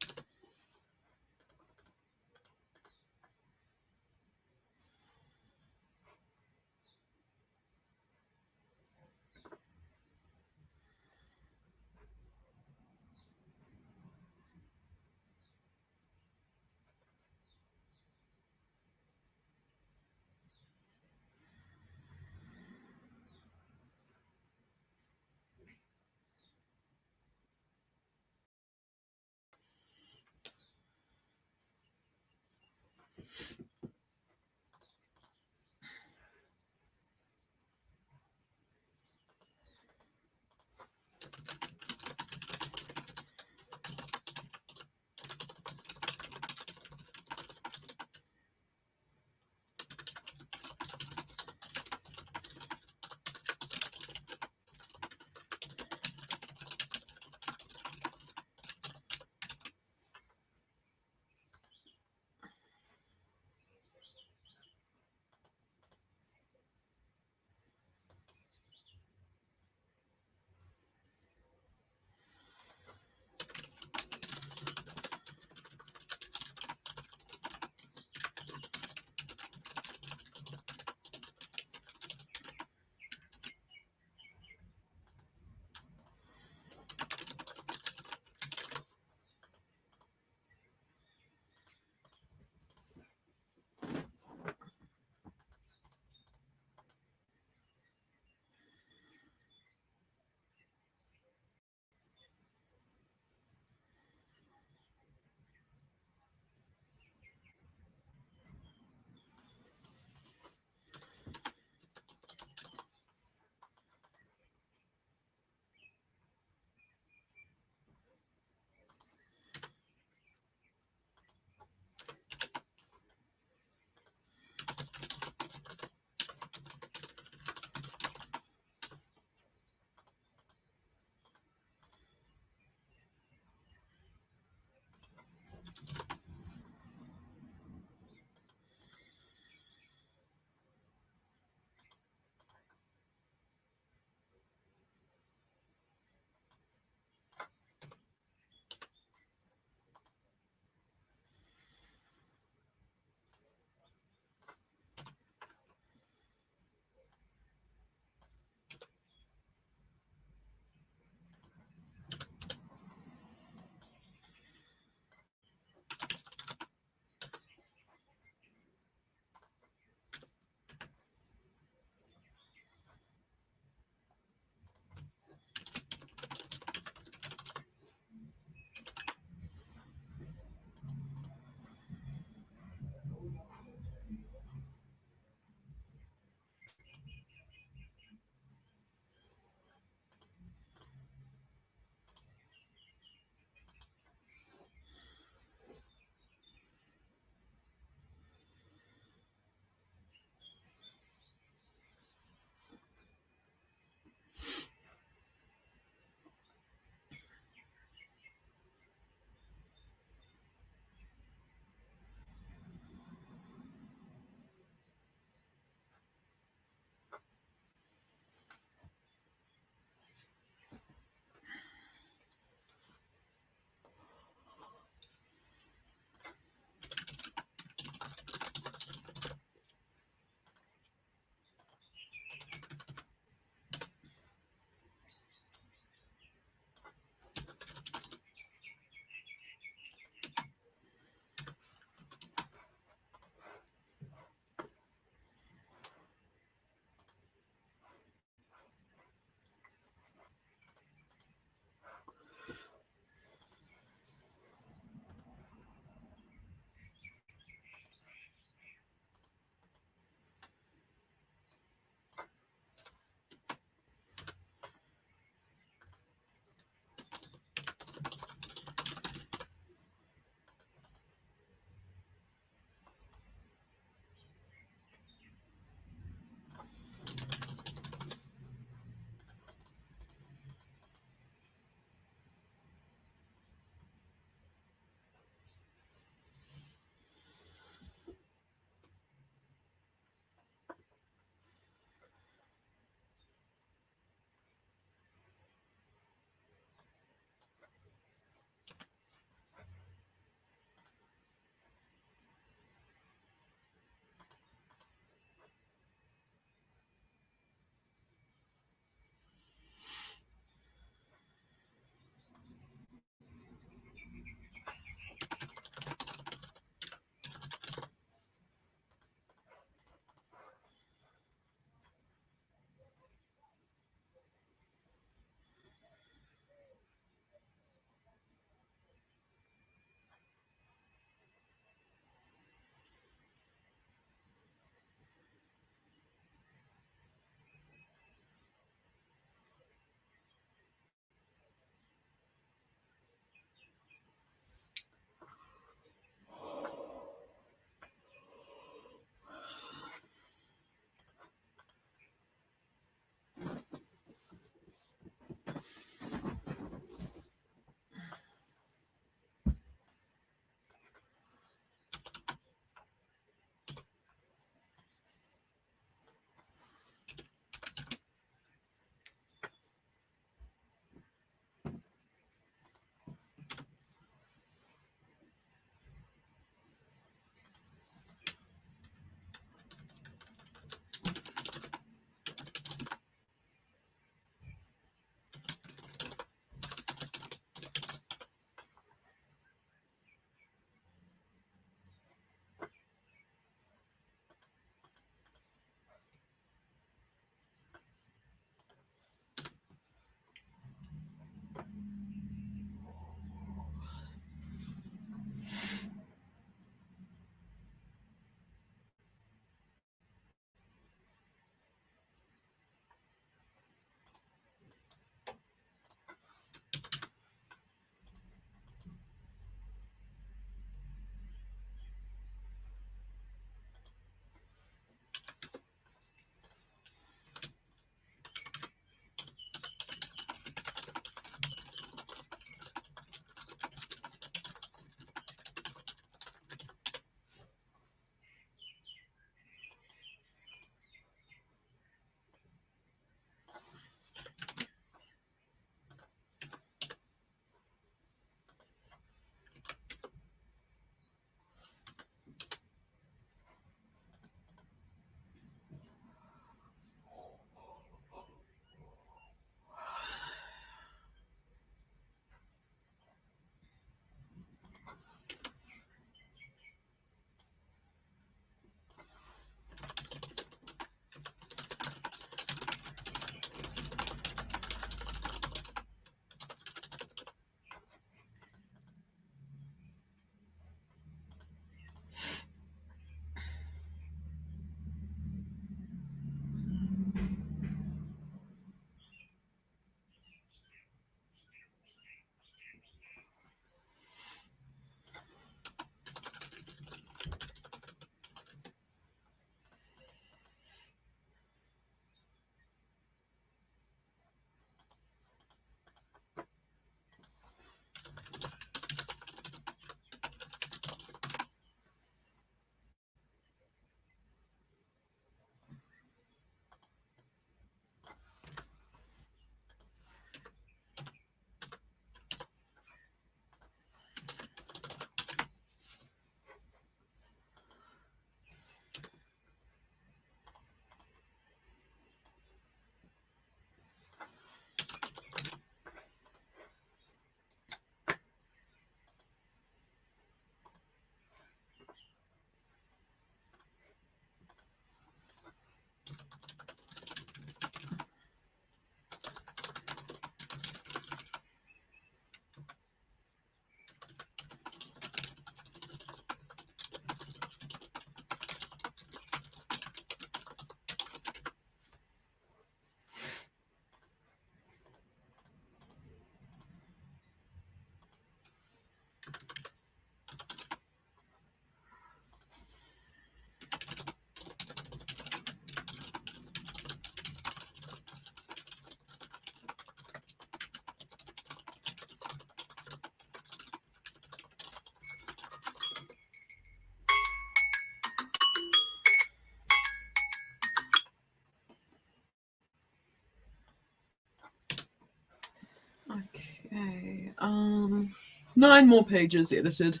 Speaker 2: 9 more pages edited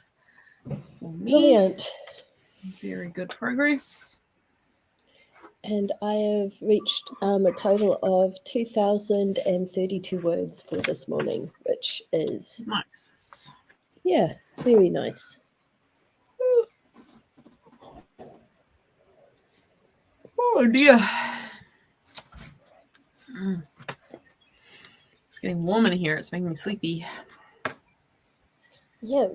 Speaker 2: for me.
Speaker 1: Brilliant.
Speaker 2: Very good progress.
Speaker 1: And I have reached a total of 2,032 words for this morning, which is,
Speaker 2: Nice.
Speaker 1: yeah, very nice.
Speaker 2: Oh dear. It's getting warm in here. It's making me sleepy.
Speaker 1: Yeah.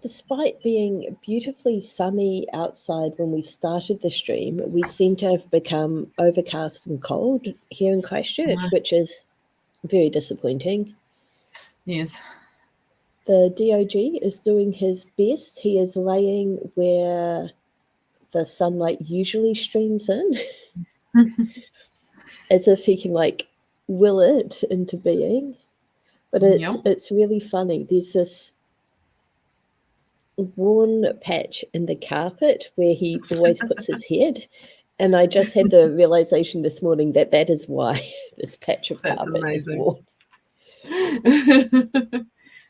Speaker 1: Despite being beautifully sunny outside when we started the stream, we seem to have become overcast and cold here in Christchurch, which is very disappointing.
Speaker 2: Yes.
Speaker 1: The DOG is doing his best. He is laying where the sunlight usually streams in, as if he can like will it into being. But it's really funny. There's this worn patch in the carpet where he always puts his head, and I just had the realization this morning that that is why this patch of carpet is worn.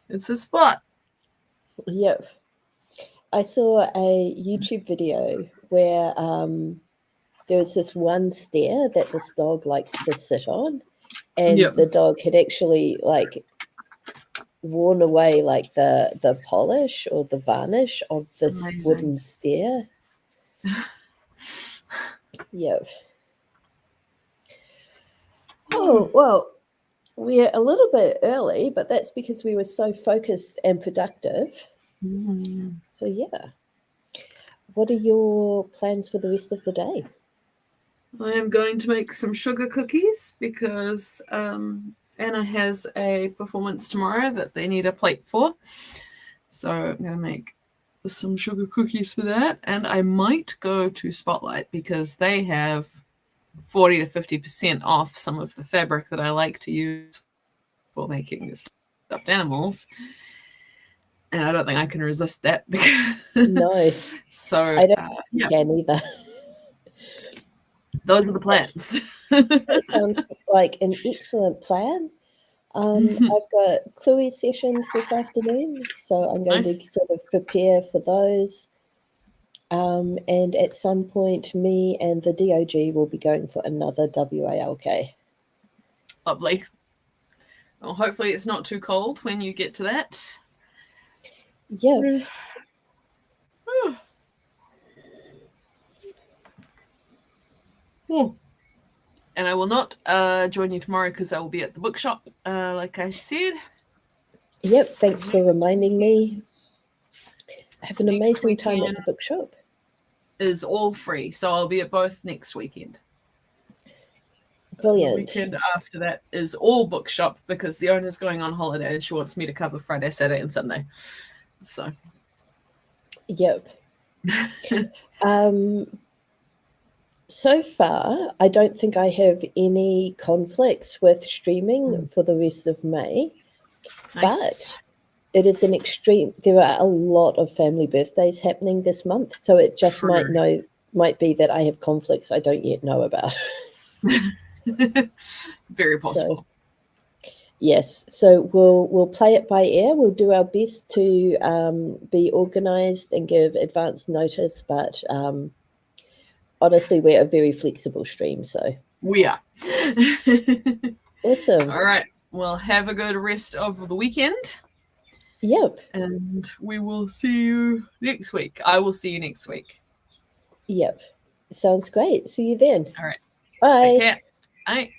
Speaker 2: It's a spot.
Speaker 1: Yep. I saw a YouTube video where there was this one stair that this dog likes to sit on, and the dog had actually like worn away like the polish or the varnish of this wooden stair. Yep. Oh, well, we're a little bit early, but that's because we were so focused and productive. So yeah. What are your plans for the rest of the day?
Speaker 2: I am going to make some sugar cookies because Anna has a performance tomorrow that they need a plate for. So I'm going to make some sugar cookies for that. And I might go to Spotlight because they have 40 to 50% off some of the fabric that I like to use for making stuffed animals. And I don't think I can resist that.
Speaker 1: No.
Speaker 2: So
Speaker 1: I don't think you can either.
Speaker 2: Those are the plans.
Speaker 1: That sounds like an excellent plan. I've got Chloe sessions this afternoon, so I'm going to sort of prepare for those. And at some point, me and the DOG will be going for another WALK.
Speaker 2: Lovely. Well, hopefully it's not too cold when you get to that.
Speaker 1: Yeah.
Speaker 2: And I will not join you tomorrow because I will be at the bookshop, like I said.
Speaker 1: Yep, thanks for reminding me. Have an amazing time at the bookshop.
Speaker 2: Is all free, so I'll be at both next weekend.
Speaker 1: Brilliant.
Speaker 2: The weekend after that is all bookshop because the owner's going on holiday and she wants me to cover Friday, Saturday, and Sunday. So.
Speaker 1: Yep. So far, I don't think I have any conflicts with streaming for the rest of May. Nice. But it is an extreme. There are a lot of family birthdays happening this month, so it just might be that I have conflicts I don't yet know about.
Speaker 2: Very possible.
Speaker 1: So, yes, so we'll play it by ear. We'll do our best to be organised and give advance notice, but honestly, we're a very flexible stream, so
Speaker 2: we are.
Speaker 1: Awesome.
Speaker 2: All right. Well, have a good rest of the weekend.
Speaker 1: Yep.
Speaker 2: And we will see you next week. I will see you next week.
Speaker 1: Yep. Sounds great. See you then.
Speaker 2: All right.
Speaker 1: Bye.
Speaker 2: Take care. Bye.